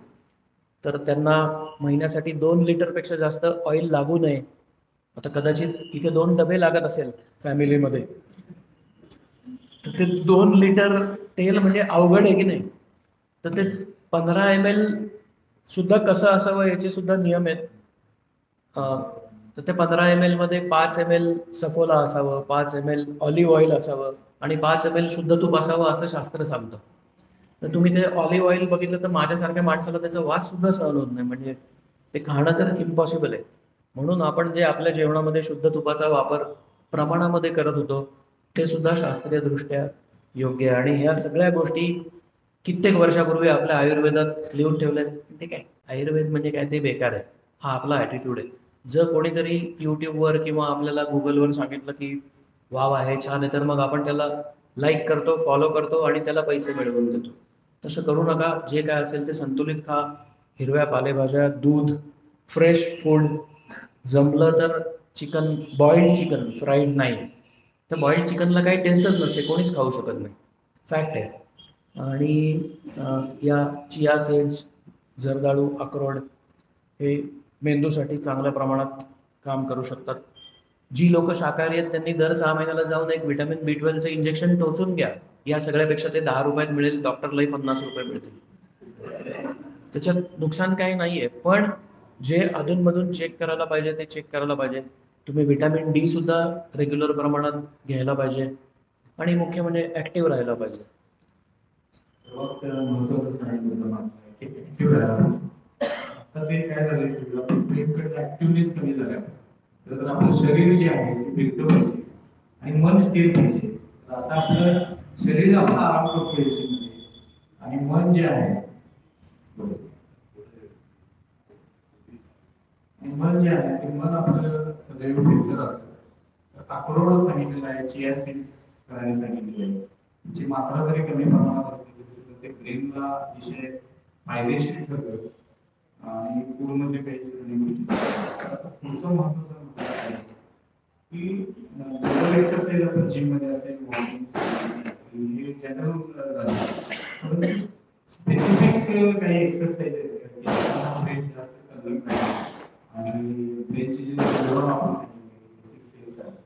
A: तर त्यांना महिन्यासाठी 2 लिटरपेक्षा जास्त ऑइल लागू नये. आता कदाचित इथे 2 डबे लागत असेल फॅमिलीमध्ये, तर ते 2 लिटर तेल म्हणजे अवघड आहे की नाही. तर ते 15 ml सुद्धा कसं असावं याचे सुद्धा नियम आहेत. तर ते 15 ml मध्ये 5 ml सफोला असावं, 5 ml ऑलिव्ह ऑइल असावं आणि 5 ml शुद्ध तूप असावं असं शास्त्र सांगतं. तर तुम्ही ते ऑलिव्ह ऑइल बघितलं तर माझ्यासारख्या माणसाला त्याचा वास सुद्धा सहन होत नाही, म्हणजे ते खाणं तर इम्पॉसिबल आहे. म्हणून आपण जे आपल्या जेवणामध्ये शुद्ध तुपाचा वापर प्रमाणामध्ये करत होतो ते सुद्धा शास्त्रीयदृष्ट्या योग्य आहे. आणि ह्या सगळ्या गोष्टी कित्येक वर्षापूर्वी आपल्या आयुर्वेदात लिहून ठेवल्यात. ते काय आयुर्वेद म्हणजे काय, ते बेकार आहे, हा आपला ॲटिट्यूड आहे. जर कोणीतरी यूट्यूबवर किंवा आपल्याला गुगलवर सांगितलं की वा वा हे छान आहे, तर मग आपण त्याला लाईक करतो, फॉलो करतो आणि त्याला पैसे मिळवून देतो. तसं करू नका. जे काय असेल ते संतुलित खा. हिरव्या पालेभाज्या, दूध, फ्रेश फूड, जमलं तर चिकन, बॉइल्ड चिकन, फ्राईड नाही. तर बॉइल्ड चिकनला काही टेस्टच नसते, कोणीच खाऊ शकत नाही, फॅक्ट आहे. आणि या चिया सीड्स, जर्दाळू, अक्रोड हे मेंदूसाठी चांगल्या प्रमाणात काम करू शकतात. जी लोक शाकाहारी आहेत त्यांनी दर 6 महिन्याला जाऊन एक व्हिटॅमिन B12चं इंजेक्शन टोचून घ्या. या सगळ्यापेक्षा ते 10 रुपयात मिळेल, डॉक्टरलाही 50 रुपये मिळतील. त्याच्यात नुकसान काही नाहीये. पण जे अधूनमधून चेक करायला पाहिजे ते चेक करायला पाहिजे. तुम्ही व्हिटॅमिन D सुद्धा रेग्युलर प्रमाणात घ्यायला पाहिजे आणि मुख्य म्हणजे ऍक्टिव्ह राहायला पाहिजे.
B: सर्वात महत्त्वाचं सांगितलं की ऍक्टिव्ह राहायला. आता ते काय झालंय सगळं ब्रेनकडे ऍक्टिव्हनेस कमी झाल्या, तर आपलं शरीर जे आहे ते फिरतं पाहिजे आणि मन स्थिर पाहिजे. तर आता आपलं शरीर आपला आराम करतो एसीमध्ये आणि मन जे आहे मन जे आहे ते मन आपलं सदैव फिरतं राहतं. अक्रोड सांगितलेलं आहे, चिया सीड्स करायला सांगितलेलं आहे. जी मात्रा जरी कमी प्रमाणात असली तरी ते ब्रेनला विषय फायदेशीर ठरतं आणि पूर्ण जे काही सगळ्या गोष्टी पुढचं महत्त्वाचं आहे की जनरल एक्सरसाइज आपण जिम मध्ये असेल वॉकिंग हे जनरल स्पेसिफिक काही एक्सरसाइज आहेत जास्त कन्वर्ट नाही आणि ब्रेनची जी जवळ आपण बेसिक सेल्स आहेत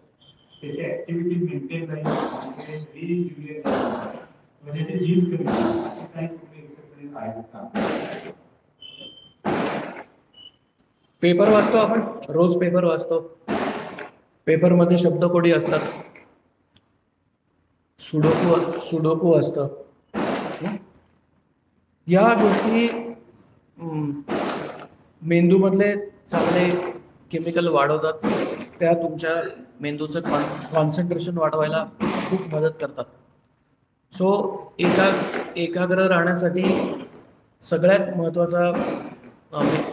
B: त्याची ऍक्टिव्हिटी मेंटेन राहील व्हेरी ज्युनियर म्हणजे त्याची झीज कमी असे काही कुठले एक्सरसाइज आहेत का?
A: पेपर वाचतो आपण, रोज पेपर वाचतो. पेपरमध्ये शब्दकोडी असतात, सुडोकू असतं. या गोष्टी मेंदूमधले चांगले केमिकल वाढवतात. त्या तुमच्या मेंदूचं कॉन्सन्ट्रेशन वाढवायला खूप मदत करतात. सो एकाग्र राहण्यासाठी सगळ्यात महत्त्वाचा,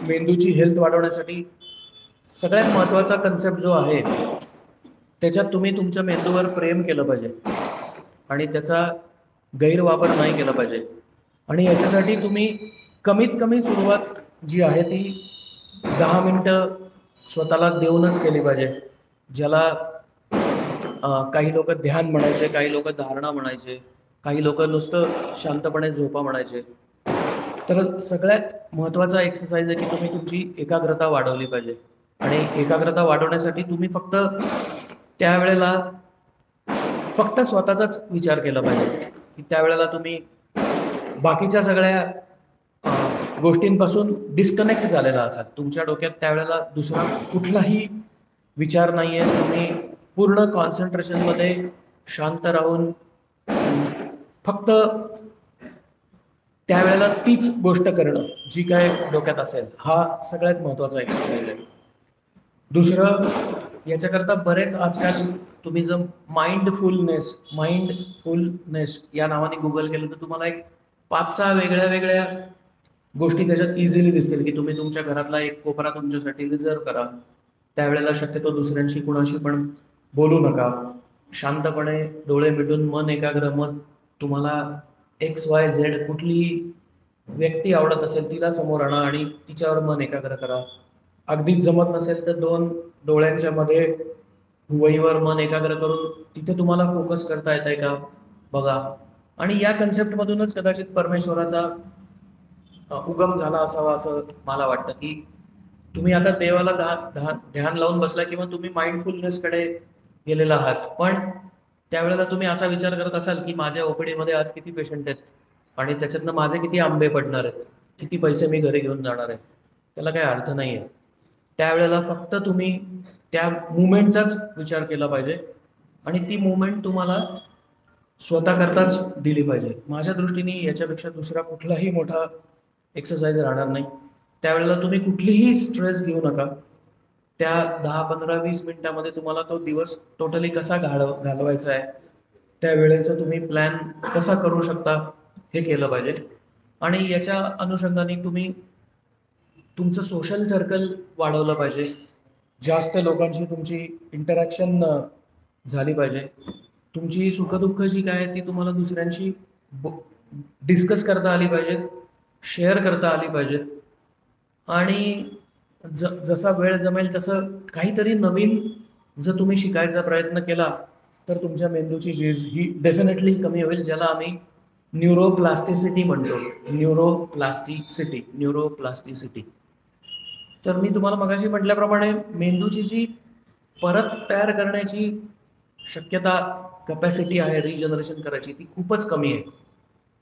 A: मेंदूची हेल्थ वाढवण्यासाठी सगळ्यात महत्त्वाचा कन्सेप्ट जो आहे त्याच्यात तुम्ही तुमच्या मेंदूवर प्रेम केलं पाहिजे आणि त्याचा गैरवापर नाही केला पाहिजे. आणि याच्यासाठी तुम्ही कमीत कमी सुरुवात जी आहे ती 10 मिनटं स्वतःला देऊनच केली पाहिजे. ज्याला काही लोक ध्यान म्हणायचे, काही लोक धारणा म्हणायचे, काही लोक नुसतं शांतपणे झोपा म्हणायचे. तर सगळ्यात महत्त्वाचा एक्सरसाइज आहे की तुम्ही तुमची एकाग्रता वाढवली पाहिजे. आणि एकाग्रता वाढवण्यासाठी तुम्ही फक्त त्यावेळेला फक्त स्वतःचाच विचार केला पाहिजे की त्यावेळेला तुम्ही बाकीच्या सगळ्या गोष्टींपासून डिस्कनेक्ट झालेला असाल. तुमच्या डोक्यात त्यावेळेला दुसरा कुठलाही विचार नाही आहे. तुम्ही पूर्ण कॉन्सन्ट्रेशनमध्ये शांत राहून फक्त त्यावेळेला तीच गोष्ट करणं जी काय डोक्यात असेल, हा सगळ्यात महत्त्वाचा एक्सरसाइज आहे. दुसरं, याच्याकरता बरेच आजकाल तुम्ही जर माइंडफुलनेस या नावाने गुगल केलं तर तुम्हाला एक 5-6 वेगळ्या गोष्टी त्याच्यात इझिली दिसतील की तुम्ही तुमच्या घरातला एक कोपरा तुमच्यासाठी रिझर्व करा. त्यावेळेला शक्यतो दुसऱ्यांशी कुणाशी पण बोलू नका. शांतपणे डोळे मिटून मन एकाग्र, मग तुम्हाला XYZ कुठलीही व्यक्ती आवडत असेल तिला समोर आणा आणि तिच्यावर मन एकाग्र करा. अगदीच जमत नसेल तर 2 डोळ्यांच्या मध्ये वहीवर मन एकाग्र करून तिथे तुम्हाला फोकस करता येत आहे का बघा. आणि या कन्सेप्टमधूनच कदाचित परमेश्वराचा उगम झाला असावा असं मला वाटतं की तुम्ही आता देवाला ध्यान लावून बसला किंवा तुम्ही माइंडफुलनेसकडे गेलेला आहात, पण त्यावेळेला तुम्ही असा विचार करत असाल की माझ्या ओपीडीमध्ये आज किती पेशंट आहेत आणि त्याच्यातनं माझे किती आंबे पडणार आहेत, किती पैसे मी घरी घेऊन जाणार आहे, त्याला काही अर्थ नाही आहे. त्यावेळेला फक्त तुम्ही त्या मुवमेंटचाच विचार केला पाहिजे आणि ती मुवमेंट तुम्हाला स्वतः करताच दिली पाहिजे. माझ्या दृष्टीने याच्यापेक्षा दुसरा कुठलाही मोठा एक्सरसाइज राहणार नाही. त्यावेळेला तुम्ही कुठलीही स्ट्रेस घेऊ नका. त्या 10-15-20 मिनिटामध्ये तुम्हाला तो दिवस टोटली कसा घालवायचा आहे, त्या वेळेचा तुम्ही प्लॅन कसा करू शकता हे केलं पाहिजे. आणि याच्या अनुषंगाने तुम्ही तुमचं सोशल सर्कल वाढवलं पाहिजे. जास्त लोकांशी तुमची इंटरॅक्शन झाली पाहिजे. तुमची सुखदुःख जी काय आहे ती तुम्हाला दुसऱ्यांशी डिस्कस करता आली पाहिजेत, शेअर करता आली पाहिजेत. आणि जसा वेळ जमेल तसं काहीतरी नवीन जर तुम्ही शिकायचा प्रयत्न केला तर तुमच्या मेंदूची झीज ही डेफिनेटली कमी होईल, ज्याला आम्ही न्यूरोप्लास्टिसिटी म्हणतो. न्यूरोप्लास्टिसिटी. तर मी तुम्हाला मगाशी म्हटल्याप्रमाणे मेंदूची जी परत तयार करण्याची शक्यता, कॅपॅसिटी आहे रिजनरेशन करायची, ती खूपच कमी आहे.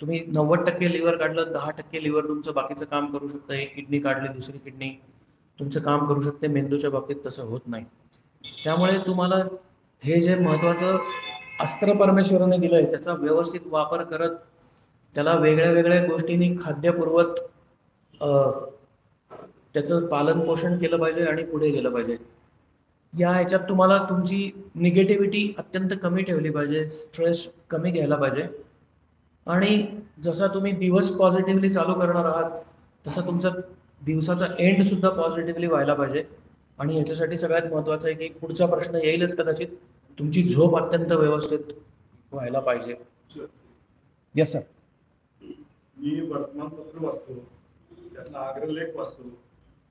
A: तुम्ही 90% लिव्हर काढलं, 10% लिव्हर तुमचं बाकीचं काम करू शकतं. एक किडनी काढली, दुसरी किडनी तुमचं काम करू शकते. मेंदूच्या बाबतीत तसं होत नाही. त्यामुळे तुम्हाला हे जे महत्त्वाचं अस्त्र परमेश्वराने दिलं आहे त्याचा व्यवस्थित वापर करत त्याला वेगळ्या गोष्टींनी खाद्य पुरवत त्याचं पालन पोषण केलं पाहिजे आणि पुढे गेलं पाहिजे. या ह्याच्यात तुम्हाला तुमची निगेटिव्हिटी अत्यंत कमी ठेवली पाहिजे, स्ट्रेस कमी घ्यायला पाहिजे. आणि जसा तुम्ही दिवस पॉझिटिव्हली चालू करणार आहात तसा तुमचा दिवसाचा एंड सुद्धा पॉझिटिव्हली व्हायला पाहिजे. आणि याच्यासाठी सगळ्यात महत्त्वाचं आहे की पुढचा प्रश्न येईलच कदाचित, तुमची झोप अत्यंत व्यवस्थित व्हायला पाहिजे. Yes sir.
C: मी वर्तमानपत्र वाचतो, त्यातला अग्रलेख वाचतो,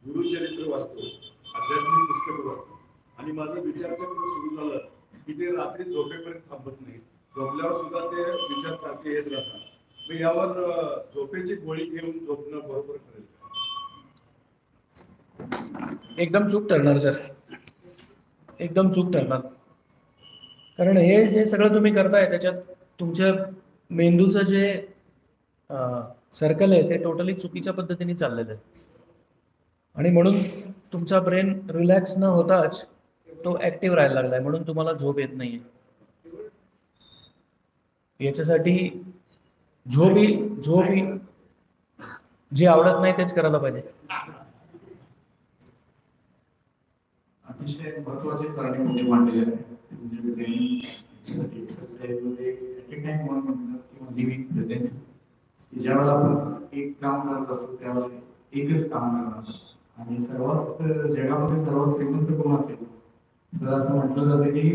C: गुरुचरित्र वाचतो, आध्यात्मिक पुस्तकं वाचतो आणि माझं विचारचक्र सुरू झालं की ते रात्री झोपेपर्यंत थांबत नाही, झोपल्यावर सुद्धा ते विचार सारखे येत राहतात. मग यावर झोपेची गोळी घेऊन झोपणं बरोबर करेल?
A: एकदम चूक ठरणार सर, एकदम चूक ठरणार. कारण हे जे सगळं तुम्ही करताय त्याच्यात तुमच्या मेंदूचं जे सर्कल आहे ते टोटली चुकीच्या पद्धतीने चाललेलं आहे. आणि म्हणून तुमचा ब्रेन रिलॅक्स न होताच तो ऍक्टिव्ह राहायला लागलाय, म्हणून तुम्हाला झोप येत नाहीये. याच्यासाठी झोप ही जे आवडत नाही तेच करायला पाहिजे.
B: अतिशय महत्वाची सरणी म्हणजे मांडलेली आहे. म्हणजे ब्रेन एक्सरसाइज मध्ये टाइम म्हणून किंवा लिव्हिंग प्रेझेन्स, ज्यावेळेला आपण एक काम करत असतो त्यावेळेला एकच काम करणार. आणि सर्वात जगामध्ये सर्वात श्रीमंत कोण असेल तर असं म्हटलं जातं की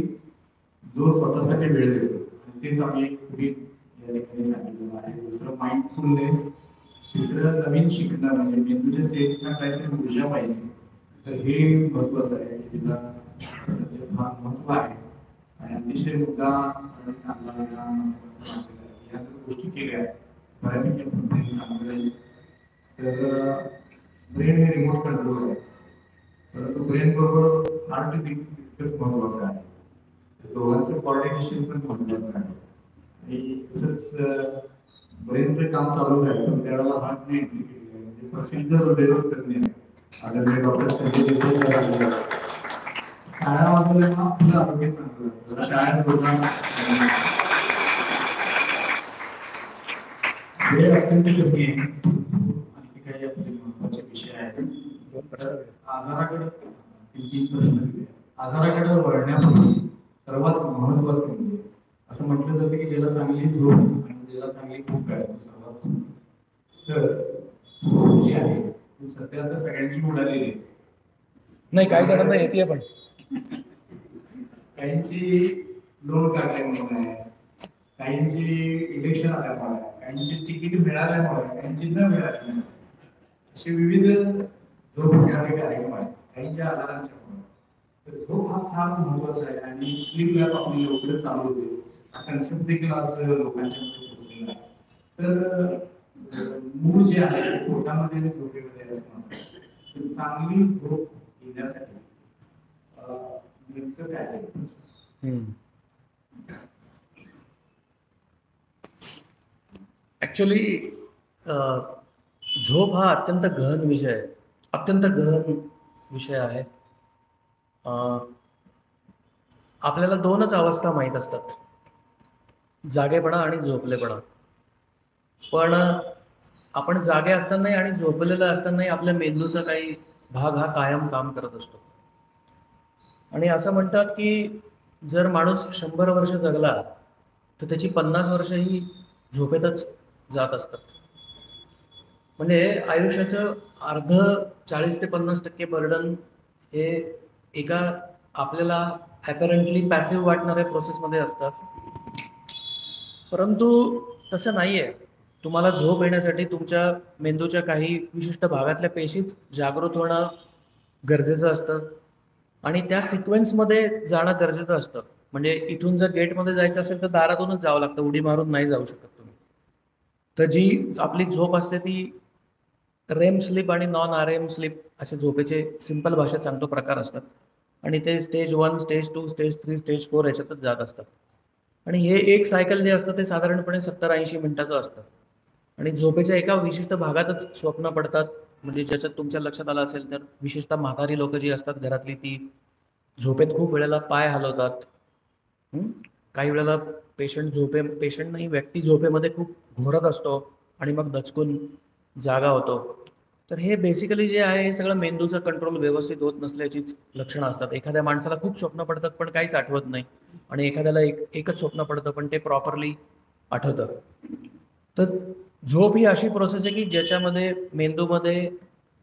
B: जो स्वतःसाठी वेळ देतो. आणि तेच आम्ही या ठिकाणी सांगितलेलं आहे. दुसरं माइंडफुलनेस, तिसरं नवीन शिकणं, म्हणजे मेंदूच्या सेल्सना काहीतरी ऊर्जा पाहिजे. तर हे महत्वाचं आहे, तिला सध्या महत्व आहे. आणि अतिशय मुद्दा चांगला या गोष्टी केल्या बऱ्यापैकी आपण सांगितलं. तर ब्रेन हे रिमोट कंट्रोल आहे, परंतु ब्रेन बरोबर हार्ट तितकंच महत्वाचं आहे. दोघांचं कॉर्डिनेशन पण महत्वाचं आहे. आणि तसंच ब्रेनचं काम चालू राहील त्यावेळेला हार्टने एंट्री केली आहे. म्हणजे प्रसिद्ध हृदयरोग तज्ञ आदरणीय डॉक्टर संजय देशमुख टाळ्या वाजवल्यानं आपलं आरोग्य चांगलं असतं. टाळ्या वेळ अत्यंत कमी आहे. आणखी काही आपले महत्वाचे विषय आहेत. आजाराकडे वळण्यापूर्वी सर्वात महत्वाचं म्हणजे असं म्हटलं जातं की ज्याला चांगली झोप आणि ज्याला चांगली भूक आहे तो सर्वात. तर झोप जी आहे ती सध्या आता सगळ्यांची उडालेली आहे.
A: नाही, काही जणांना येते पण
B: काहींची लोन काढल्यामुळे आहे, काहींची इलेक्शन आल्यामुळे, काहींची तिकीट मिळाल्यामुळे, काहींची न मिळाल्यामुळे, असे विविध झोप घेणारे कार्यक्रम आहेत काहींच्या आजारांच्यामुळे. तर झोप हा फार महत्वाचा आहे. आणि स्लीप लॅब आपली लवकर चालू होते हा कन्सेप्ट देखील आज लोकांच्या मध्ये पोहोचलेला आहे. तर मूळ जे आहे ते पोटामध्ये झोपेमध्ये असणार. तर चांगली झोप घेण्यासाठी नेमकं काय आहे?
A: ऍक्च्युली झोप हा अत्यंत गहन विषय आहे, अत्यंत गहन विषय आहे. आपल्याला दोनच अवस्था माहीत असतात, जागेपणा आणि झोपलेपणा. पण आपण जागे असतानाही आणि झोपलेलं असतानाही आपल्या मेंदूचा काही भाग हा कायम काम करत असतो. आणि असं म्हणतात की जर माणूस 100 वर्ष जगला तर त्याची 50 वर्ष ही झोपेतच जात असतात. म्हणजे आयुष्याचं अर्ध 40 ते 50% बर्डन हे एका आपल्याला ॲपरंटली पॅसिव्ह वाटणाऱ्या प्रोसेसमध्ये असतात. परंतु तसं नाही आहे. तुम्हाला झोप येण्यासाठी तुमच्या मेंदूच्या काही विशिष्ट भागातल्या पेशीच जागृत होणं गरजेचं असतं आणि त्या सिक्वेन्समध्ये जाणं गरजेचं असतं. म्हणजे इथून जर गेटमध्ये जायचं असेल तर दारातूनच जावं लागतं, उडी मारून नाही जाऊ शकत तुम्ही. तर जी आपली झोप असते ती रेम स्लीप आणि नॉन आरएम स्लीप असे झोपेचे सिंपल भाषेत सांगतो प्रकार असतात. आणि ते स्टेज 1, स्टेज 2, स्टेज 3, स्टेज 4 याच्यातच जात असतात. आणि हे एक सायकल जे असतं ते साधारणपणे 70-80 मिनिटाचं असतं. आणि झोपेच्या एका विशिष्ट भागातच स्वप्न पडतात. म्हणजे ज्याच्यात तुमच्या लक्षात आलं असेल तर विशेषतः म्हातारी लोक जी असतात घरातली ती झोपेत खूप वेळेला पाय हलवतात. काही वेळेला पेशंट नाही व्यक्ती झोपेमध्ये खूप घोरत असतो आणि मग दचकून जागा होतो. तर हे बेसिकली जे आहे हे सगळं मेंदूचं कंट्रोल व्यवस्थित होत नसल्याचीच लक्षणं असतात. एखाद्या माणसाला खूप स्वप्न पडतात पण काहीच आठवत नाही आणि एखाद्याला एकच स्वप्न पडतं पण ते प्रॉपरली आठवतं. तर झोप ही अशी प्रोसेस आहे की ज्याच्यामध्ये मेंदूमध्ये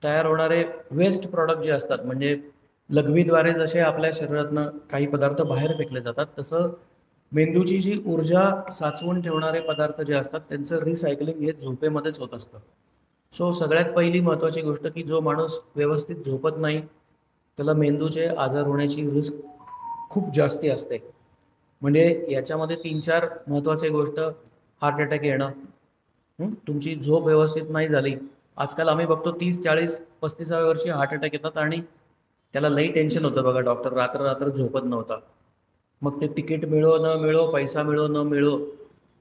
A: तयार होणारे वेस्ट प्रॉडक्ट जे असतात, म्हणजे लघवीद्वारे जसे आपल्या शरीरातनं काही पदार्थ बाहेर फेकले जातात तसं मेंदूची जी ऊर्जा साचवून ठेवणारे पदार्थ जे असतात त्यांचं रिसायकलिंग हे झोपेमध्येच होत असतं. सो सगळ्यात पहिली महत्त्वाची गोष्ट की जो माणूस व्यवस्थित झोपत नाही त्याला मेंदूचे आजार होण्याची रिस्क खूप जास्ती असते. म्हणजे याच्यामध्ये 3-4 महत्त्वाचे गोष्ट, हार्ट अटॅक येणं, तुमची झोप व्यवस्थित नाही झाली. आजकाल आम्ही बघतो 30-40-35व्या वर्षी हार्ट अटॅक येतात आणि त्याला लई टेन्शन होतं बघा. डॉक्टर रात्र रात्र झोपत नव्हता. मग ते तिकीट मिळो न मिळो, पैसा मिळो न मिळो,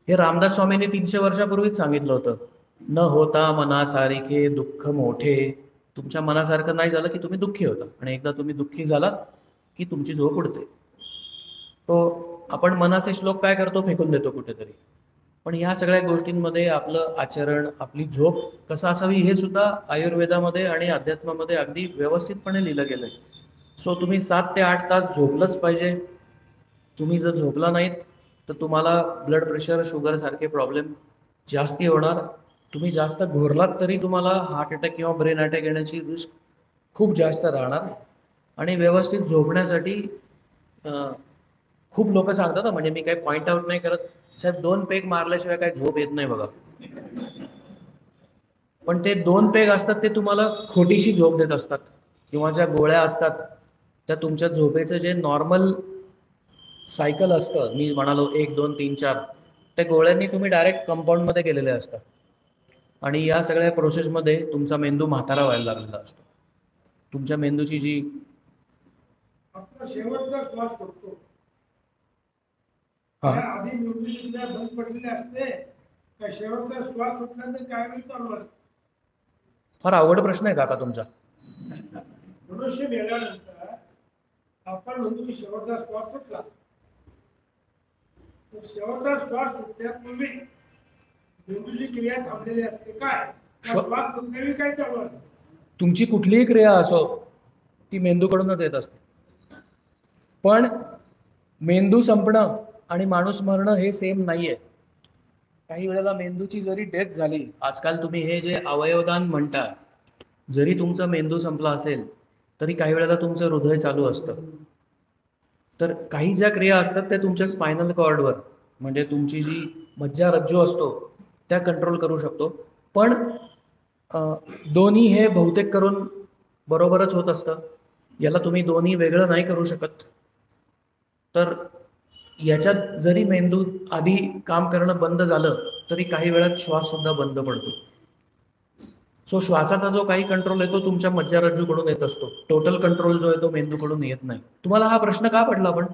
A: हे रामदास स्वामींनी 300 वर्षापूर्वीच सांगितलं होतं. न होता मनासारखे दुःख मोठे. तुमच्या मनासारखं नाही झालं की तुम्ही दुःखी होता, आणि एकदा तुम्ही दुःखी झालात की तुमची झोप उडते. तो आपण मनाचे श्लोक काय करतो, फेकून देतो कुठेतरी. पण ह्या सगळ्या गोष्टींमध्ये आपलं आचरण, आपली झोप कसं असावी हे सुद्धा आयुर्वेदामध्ये आणि अध्यात्मामध्ये अगदी व्यवस्थितपणे लिहिलं गेलंय. सो तुम्ही 7 ते 8 तास झोपलंच पाहिजे. तुम्ही जर झोपला नाहीत तर तुम्हाला ब्लड प्रेशर, शुगर सारखे प्रॉब्लेम जास्ती होणार. तुम्ही जास्त घोरलात तरी तुम्हाला हार्ट अटॅक किंवा ब्रेन अटॅक येण्याची रिस्क खूप जास्त राहणार. आणि व्यवस्थित झोपण्यासाठी खूप लोक सांगतात, म्हणजे मी काही पॉईंट आउट नाही करत, साहेब 2 पेग मारल्याशिवाय काही झोप येत नाही बघा. पण ते 2 पेग असतात ते तुम्हाला खोटीशी झोप देत असतात, किंवा ज्या गोळ्या असतात त्या तुमच्या झोपेचं जे नॉर्मल सायकल असतं, मी म्हणालो 1, 2, 3, 4, त्या गोळ्यांनी तुम्ही डायरेक्ट कंपाऊंडमध्ये गेलेले असतात. आणि या सगळ्या प्रोसेसमध्ये तुमचा मेंदू म्हातारा व्हायला लागलेला असतो. तुमच्या मेंदूची जी
D: आपला शेवटचा श्वास सुटतो, आधी मेंदूची क्रिया बंद पडलेली असते का शेवटचा श्वास सुटल्यानंतर काय वेळ चालू असतो?
A: फार अवघड प्रश्न आहे काका तुमचा.
D: मनुष्य मेल्यानंतर आपण म्हणतो की शेवटचा श्वास सुटला, तर शेवटचा श्वास सुटण्यापूर्वी मेंदूची क्रिया थांबलेली असते काय? श्वास सुटण्यापूर्वी काय चालू असते?
A: तुमची कुठलीही क्रिया असो ती मेंदूकडूनच येत असते. पण मेंदू संपणं आणि माणूस मरणं हे सेम नाहीये. काही वेळेला मेंदूची जरी डेथ झाली, आजकाल तुम्ही हे जे अवयवदान म्हणता, जरी तुमचा मेंदू संपला असेल तरी काही वेळेला तुमचं हृदय चालू असतं. तर काही ज्या क्रिया असतात त्या तुमच्या स्पायनल कॉर्डवर, म्हणजे तुमची जी मज्जारज्जू असतो त्या कंट्रोल करू शकतो. पण दोन्ही हे बहुतेक करून बरोबरच होत असतं. याला तुम्ही दोन्ही वेगळं नाही करू शकत. तर याच्यात जरी मेंदू आधी काम करणं बंद झालं तरी काही वेळात श्वास सुद्धा बंद पडतो. सो श्वासाचा जो काही कंट्रोल येतो तुमच्या मज्जारज्जूकडून येत असतो. टोटल कंट्रोल जो आहे तो मेंदूकडून येत नाही. तुम्हाला हा प्रश्न का पडला पण?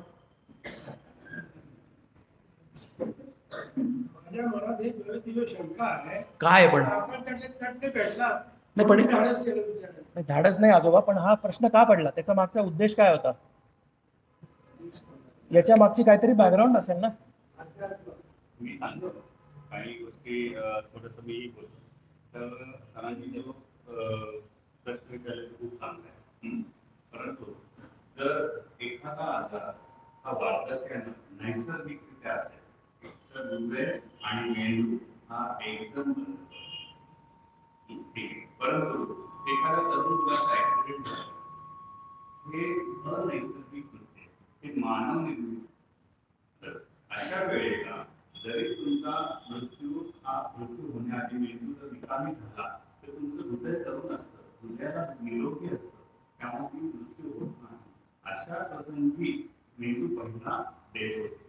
D: माझ्या मनात एक वेळ शंका आहे.
A: काय पण?
D: आपण त्यातले भेटला
A: नाही पण
D: धाडस केलं तुमच्याकडे.
A: धाडस नाही आजोबा, पण हा प्रश्न का पडला, त्याचा मागचा उद्देश काय होता? याच्या मागची काहीतरी बॅकग्राऊंड असेल ना.
E: मी सांगतो काही गोष्टी थोडंसं मी बोलतो. तर सरांनी जो प्रश्न विचारले खूप चांगला आहे. परंतु जर एखादा आजार हा वाढत्या नैसर्गिकरित्या असेल तर हृदय आणि मेंदू हा एकदम ठीक आहे. परंतु एखाद्या तरुण मुलाचा ऍक्सिडेंट झाला, हे अनैसर्गिक नसते, हे मानव निर्मित. तर अशा वेळेला जरी तुमचा मृत्यू होण्याआधी मेंदू जर निकामी झाला तर तुमचं हृदय तरुण असतं, हृदयाला निरोगी असतं, त्यामुळे ती मृत्यू होत नाही. अशा प्रसंगी मेंदू पहिला देत होते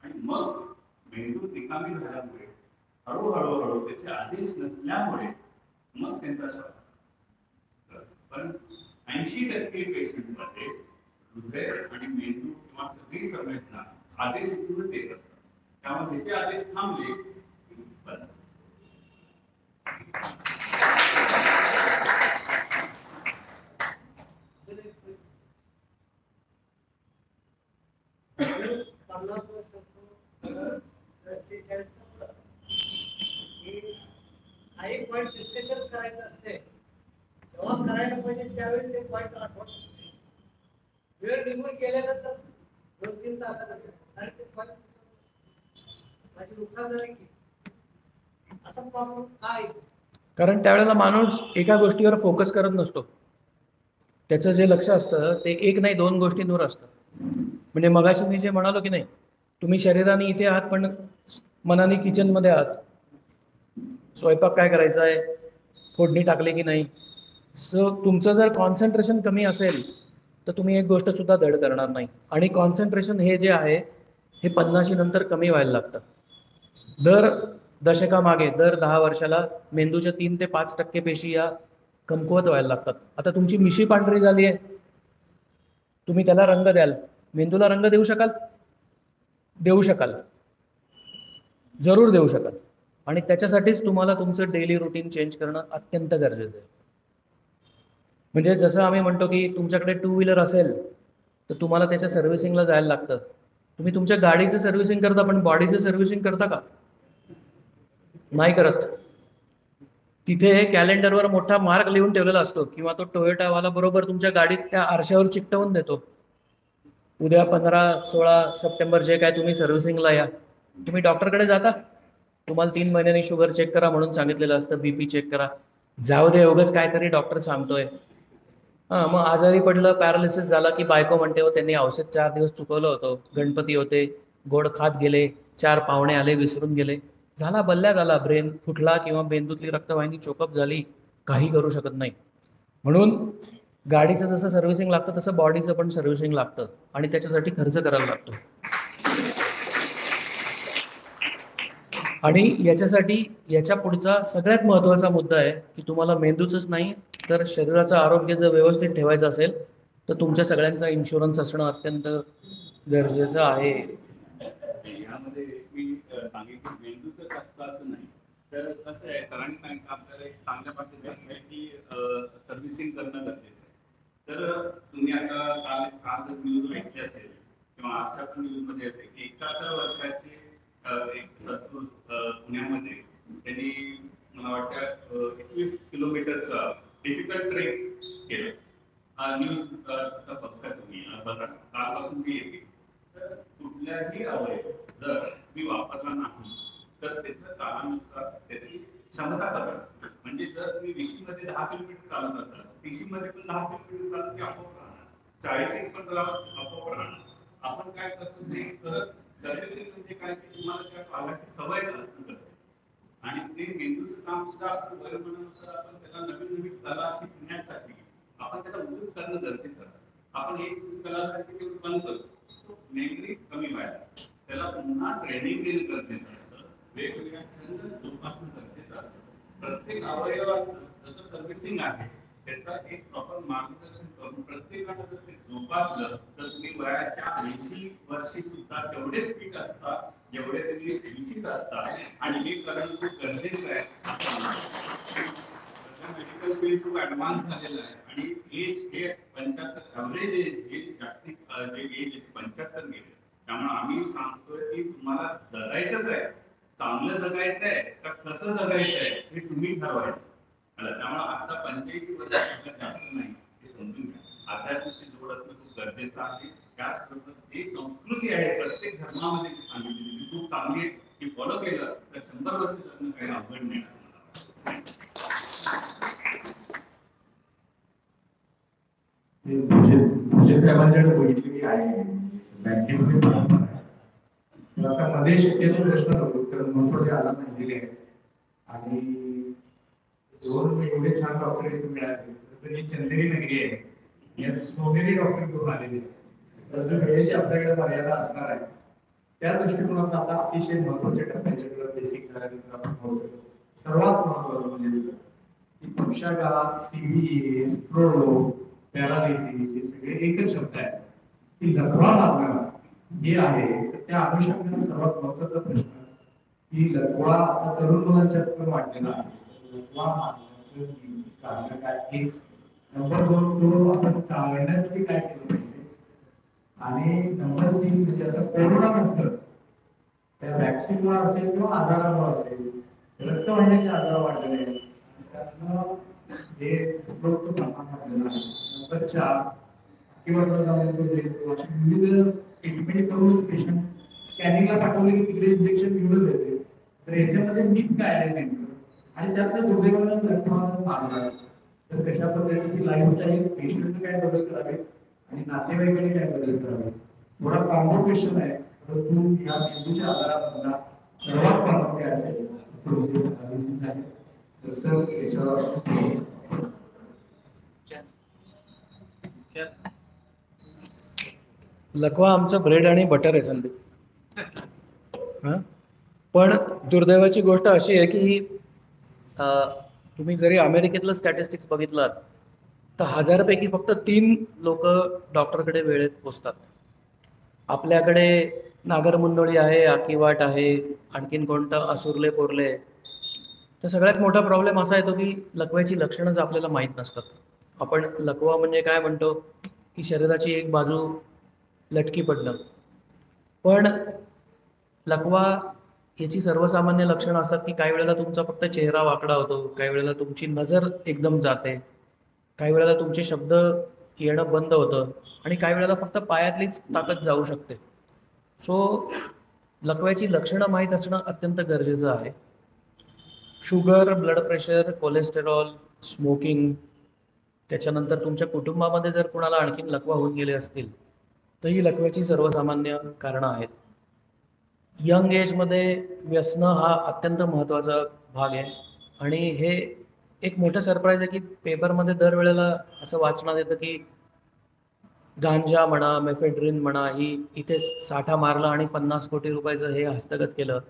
E: आणि मग मेंदू निकामी झाल्यामुळे हळूहळू त्याचे आदेश नसल्यामुळे मग त्यांचा श्वास. पण 80% पेशंटमध्ये हृदय आणि मेंदू किंवा सगळी संवेदना आदेश इथूनच येत असतात. त्यामुळे त्याचे आदेश थांबले की बंद.
F: काही पॉईंट डिस्कशन करायचं असते तेव्हा करायला पाहिजे, त्यावेळी ते पॉईंट आठवत वेळ निघून गेल्यानंतर 2-3 तासानंतर ते पॉईंट माझी नुकसान झाले की असं प्रॉब्लेम काय?
A: कारण त्यावेळेला माणूस एका गोष्टीवर फोकस करत नसतो. त्याचं जे लक्ष असतं ते 1 नाही 2 गोष्टींवर असतं. म्हणजे मगाशी मी जे म्हणालो की नाही, तुम्ही शरीराने इथे आहात पण मनाने किचनमध्ये आहात. स्वयंपाक काय करायचा आहे, फोडणी टाकली की नाही, सो तुमचं जर कॉन्सन्ट्रेशन कमी असेल तर तुम्ही एक गोष्ट सुद्धा धड करणार नाही. आणि कॉन्सन्ट्रेशन हे जे आहे हे 50 नंतर कमी व्हायला लागतं. दर दशकामागे दर 10 वर्षाला मेंदूच्या 3 ते 5% पेशी या कमकुवत व्हायला लागतात. आता तुमची मिशी पांढरी झाली आहे, तुम्ही त्याला रंग द्याल, मेंदूला रंग देऊ शकाल? देऊ शकाल, जरूर देऊ शकाल. आणि त्याच्यासाठीच तुम्हाला तुमचं डेली रुटीन चेंज करणं अत्यंत गरजेचं आहे. म्हणजे जसं आम्ही म्हणतो की तुमच्याकडे 2 व्हीलर असेल तर तुम्हाला त्याच्या सर्व्हिसिंगला जायला लागतं. तुम्ही तुमच्या गाडीचं सर्व्हिसिंग करता पण बॉडीचं सर्व्हिसिंग करता का? नाही करत. तिथे कॅलेंडरवर मोठा मार्क लिहून ठेवलेला असतो किंवा तो टोयोटावाला बरोबर तुमच्या गाडीत त्या आरशावर चिकटवून देतो, उद्या 15-16 सप्टेंबर जे काय तुम्ही सर्व्हिसिंगला या. तुम्ही डॉक्टरकडे जाता, तुम्हाला 3 महिन्यांनी शुगर चेक करा म्हणून सांगितलेलं असतं, बीपी चेक करा. जाऊ दे, उगाच काहीतरी डॉक्टर सांगतोय. मग आजारी पडलं, पॅरालिसिस झाला की बायको म्हणते हो त्यांनी औषध 4 दिवस चुकवलं होतं, गणपती होते, गोड खात गेले, 4 पाहुणे आले, विसरून गेले, झाला बल्ल्या झाला, ब्रेन फुटला किंवा मेंदूतली रक्तवाहिनी चोकअप झाली, काही करू शकत नाही. म्हणून गाडीचं जसं सर्व्हिसिंग लागतं तसं बॉडीचं पण सर्व्हिसिंग लागतं आणि त्याच्यासाठी खर्च करायला लागतो. आणि याच्यासाठी याच्या पुढचा सगळ्यात महत्त्वाचा मुद्दा आहे की तुम्हाला मेंदूचंच नाही तर शरीराचं आरोग्य जर व्यवस्थित ठेवायचं असेल तर तुमच्या सगळ्यांचा इन्शुरन्स असणं अत्यंत गरजेचं आहे.
E: यामध्ये मी सांगितलं मेंदूचं कसं असं नाही तर कसं आहे, सरांनी सांगितलं आपल्याला एक चांगल्या पद्धतीने आहे की सर्व्हिसिंग करणं गरजेचं आहे. तर तुम्ही आता काल जर न्यूज ऐकली असेल किंवा आजच्या पण न्यूजमध्ये येते की 71 वर्षाचे एक सद्गुरू पुण्यामध्ये त्यांनी मला वाटतं 21 किलोमीटरचा डिफिकल्ट ट्रेक केलं. न्यूज बघता तुम्ही बघा, कालपासून मी येते. तर कुठल्याही अवयव जर मी वापरला नाही तर त्याचं काळानुसार त्याची क्षमता कमी. म्हणजे जर तुम्ही 20 मध्ये 10 किलोमीटर चालत असाल, 30 मध्ये पण 10 किलोमीटर चालत ते आपोआप राहणार, 40 पण आपोआप राहणार. आपण काय करतो ते करत सर्व्हिसिंग म्हणजे काय की तुम्हाला त्या काळाची सवय असणं करते आणि ते मेंदूचं काम सुद्धा आपण वयोमानानुसार आपण त्याला नवीन नवीन कला शिकण्यासाठी आपण त्याला उद्योग करणं गरजेचं असतं. आपण एक कलासाठी तेवढं बंद करतो, मेमरी कमी व्हायला त्याला पुन्हा ट्रेनिंग देणं गरजेचं असतं, वेगवेगळ्या छंद जोपासणं गरजेचं असतं. प्रत्येक अवयवाचं जसं सर्व्हिसिंग आहे त्याचा एक प्रॉपर मार्गदर्शन करून प्रत्येकानं जर ते जोपासलं तर तुम्ही वयाच्या 80 वर्षी सुद्धा तेवढेच फिट असतात जेवढे तुम्ही 20 असतात. आणि हे करणं खूप गरजेचं आहे. मेडिकल फील्ड खूप ऍडव्हान्स झालेलं आहे आणि एज हे 75 ॲव्हरेज एज हे जागतिक जे एज आहे 75 गेले. त्यामुळे आम्ही सांगतोय की तुम्हाला जगायचंच आहे, चांगलं जगायचं आहे का कसं जगायचं आहे हे तुम्ही ठरवायचं. त्यामुळे आता 85 वर्ष जास्त नाही हे समजून घ्या. आध्यात्मिक जोड असणं खूप गरजेचं आहे. त्याचबरोबर जी संस्कृती आहे प्रत्येक धर्मामध्ये जी सांगितलेली ती खूप चांगली आहे, ती फॉलो केलं तर 100 वर्ष जगणं काही अवघड नाही असं मला
B: वाटतं. साहेबांच्याकडे बघितली की आहे बँकेमध्ये परंपरा आहे. आता मध्ये शक्यतो प्रश्न नको कारण महत्वाचे आला नाही दिले आणि 2 एवढे छान डॉक्टर इथे मिळाले तर ही चंदेरी नगरी आहे, यात सोनेरी डॉक्टर घेऊन आलेले. तर वेळेची आपल्याकडे मर्यादा असणार आहे. त्या दृष्टिकोनातून आता अतिशय महत्वाच्या टप्प्याच्याकडे बेसिक झाल्यानंतर आपण बोलतो. सर्वात महत्वाचं म्हणजे की पक्षाघात, सीबीए, स्ट्रोक, पॅरालिसिस हे सगळे एकच शब्द आहे की लकवा लागणं हे आहे. तर त्या अनुषंगाने सर्वात महत्वाचा प्रश्न की लकवा आता तरुण मुलांच्यात पण वाढलेला आहे. काय एक नंबर 2 तो आपण टाळण्यासाठी काय केलं पाहिजे आणि नंबर 3 म्हणजे आता कोरोना नंतर त्या वॅक्सिनला असेल किंवा आजारामुळे असेल रक्तवाहिन्याचे आजार वाढलेले आहेत त्यातनं हे स्ट्रोकचं प्रमाण वाढलेलं आहे. नंबर 4 किंवा इंडिव्हिज्युअल ट्रीटमेंट करूनच पेशंट स्कॅनिंगला पाठवले की तिकडे इंजेक्शन घेऊनच येते. तर याच्यामध्ये नीट काय आहे नेमकं आणि त्यातलं दुर्दैवानं लक्षणाचं मारणार तर कशा पद्धतीची लाईफस्टाईल पेशंटचं काय बदल करावे आणि नातेवाईकांनी काय बदल करावे. थोडा कॉम्बो क्वेश्चन आहे परंतु या मेंदूच्या आजारामधला सर्वात प्रामुख्याने असेल आहे. तसं याच्यावर
A: लकवा आमचं ब्रेड आणि बटर आहे संदीप. हां, पण दुर्दैवाची गोष्ट अशी आहे की तुम्ही जरी अमेरिकेतलं स्टॅटिस्टिक्स बघितलं तर 1000पैकी फक्त 3 लोक डॉक्टरकडे वेळेत पोचतात. आपल्याकडे नागरमुंडोळी आहे, आकिवाट आहे, आणखीन कोणतं असुरले पोरले. तर सगळ्यात मोठा प्रॉब्लेम असा येतो की लकव्याची लक्षणंच आपल्याला माहीत नसतात. आपण लकवा म्हणजे काय म्हणतो की शरीराची एक बाजू लटकी पडणं, पण लकवा याची सर्वसामान्य लक्षणं असतात की काही वेळेला तुमचा फक्त चेहरा वाकडा होतो, काही वेळेला तुमची नजर एकदम जाते, काही वेळेला तुमचे शब्द येणं बंद होतं आणि काही वेळेला फक्त पायातलीच ताकद जाऊ शकते. सो लकव्याची लक्षणं माहीत असणं अत्यंत गरजेचं आहे. Sugar, blood pressure, cholesterol, smoking, त्याच्यानंतर तुमच्या कुटुंबामध्ये जर कुणाला आणखीन लकवा होऊन गेले असतील तर ही लकव्याची सर्वसामान्य कारणं आहेत. यंग एजमध्ये व्यसनं हा अत्यंत महत्त्वाचा भाग आहे आणि हे एक मोठं सरप्राईज आहे की पेपरमध्ये दरवेळेला असं वाचण्यात येतं की गांजा म्हणा, मेफेड्रिन म्हणा, ही इथे साठा मारला आणि 50 कोटी रुपयाचं हे हस्तगत केलं.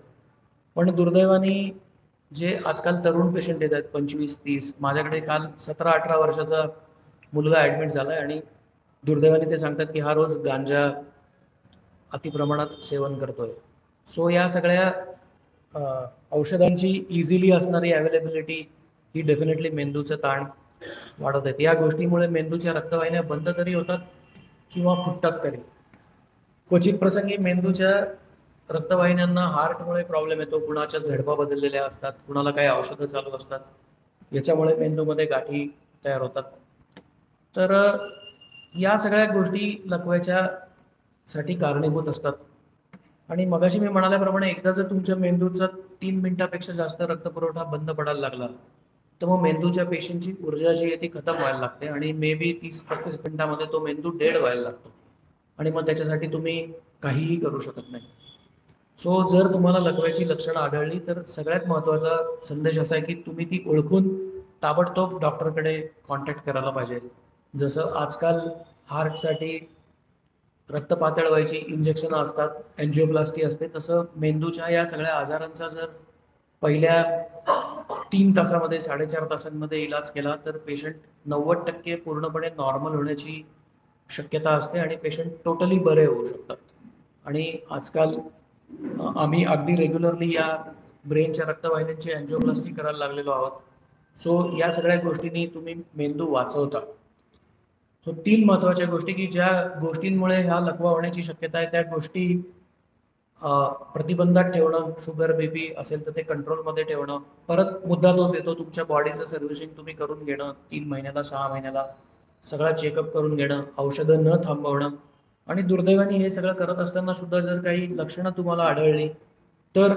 A: पण दुर्दैवाने जे आजकाल तरुण पेशंट येत आहेत 25-30, माझ्याकडे काल 17-18 वर्षाचा मुलगा ॲडमिट झाला आहे आणि दुर्दैवाने ते सांगतात की हा रोज गांजा अतिप्रमाणात सेवन करतोय. सो या सगळ्या औषधांची इझिली असणारी अवेलेबिलिटी ही डेफिनेटली मेंदूचं ताण वाढवत आहेत. या गोष्टीमुळे मेंदूच्या रक्तवाहिन्या बंद तरी होतात किंवा फुटतात तरी. क्वचित प्रसंगी मेंदूच्या रक्तवाहिन्यांना हार्टमुळे प्रॉब्लेम येतो, कुणाच्या झडपा बदललेल्या असतात, कुणाला काही औषधं चालू असतात, याच्यामुळे मेंदूमध्ये गाठी तयार होतात. तर या सगळ्या गोष्टी लकव्याच्या साठी कारणीभूत असतात. आणि मगाशी मी म्हणाल्याप्रमाणे एकदा जर तुमच्या मेंदूचा 3 मिनिटापेक्षा जास्त रक्तपुरवठा बंद पडायला लागला तर मग मेंदूच्या पेशींची ऊर्जा जी आहे ती खतम व्हायला लागते आणि मे बी 30-35 मिनिटामध्ये तो मेंदू डेड व्हायला लागतो आणि मग त्याच्यासाठी तुम्ही काहीही करू शकत नाही. सो जर तुम्हाला लकव्याची लक्षणं आढळली तर सगळ्यात महत्त्वाचा संदेश असा आहे की तुम्ही ती ओळखून ताबडतोब डॉक्टरकडे कॉन्टॅक्ट करायला पाहिजे. जसं आजकाल हार्टसाठी रक्त पातळ व्हायची इंजेक्शनं असतात, एन्जिओप्लास्टी असते, तसं मेंदूच्या या सगळ्या आजारांचा जर पहिल्या 3 तासामध्ये 4.5 तासांमध्ये इलाज केला तर पेशंट 90% पूर्णपणे नॉर्मल होण्याची शक्यता असते आणि पेशंट टोटली बरे होऊ शकतात. आणि आजकाल आम्ही अगदी रेग्युलरली या ब्रेनच्या रक्तवाहिन्यांची एन्जिओप्लास्टी करायला लागलेलो आहोत. सो या सगळ्या गोष्टींनी तुम्ही मेंदू वाचवता. सो 3 महत्त्वाच्या गोष्टी की ज्या गोष्टींमुळे ह्या लकवा होण्याची शक्यता आहे त्या गोष्टी प्रतिबंधात ठेवणं. शुगर, बीपी असेल तर ते कंट्रोलमध्ये ठेवणं. परत मुद्दा तोच येतो, तुमच्या बॉडीचं सर्व्हिसिंग तुम्ही करून घेणं, 3 महिन्याला 6 महिन्याला सगळा चेकअप करून घेणं, औषधं न थांबवणं. आणि दुर्दैवाने हे सगळं करत असताना सुद्धा जर काही लक्षणं तुम्हाला आढळली तर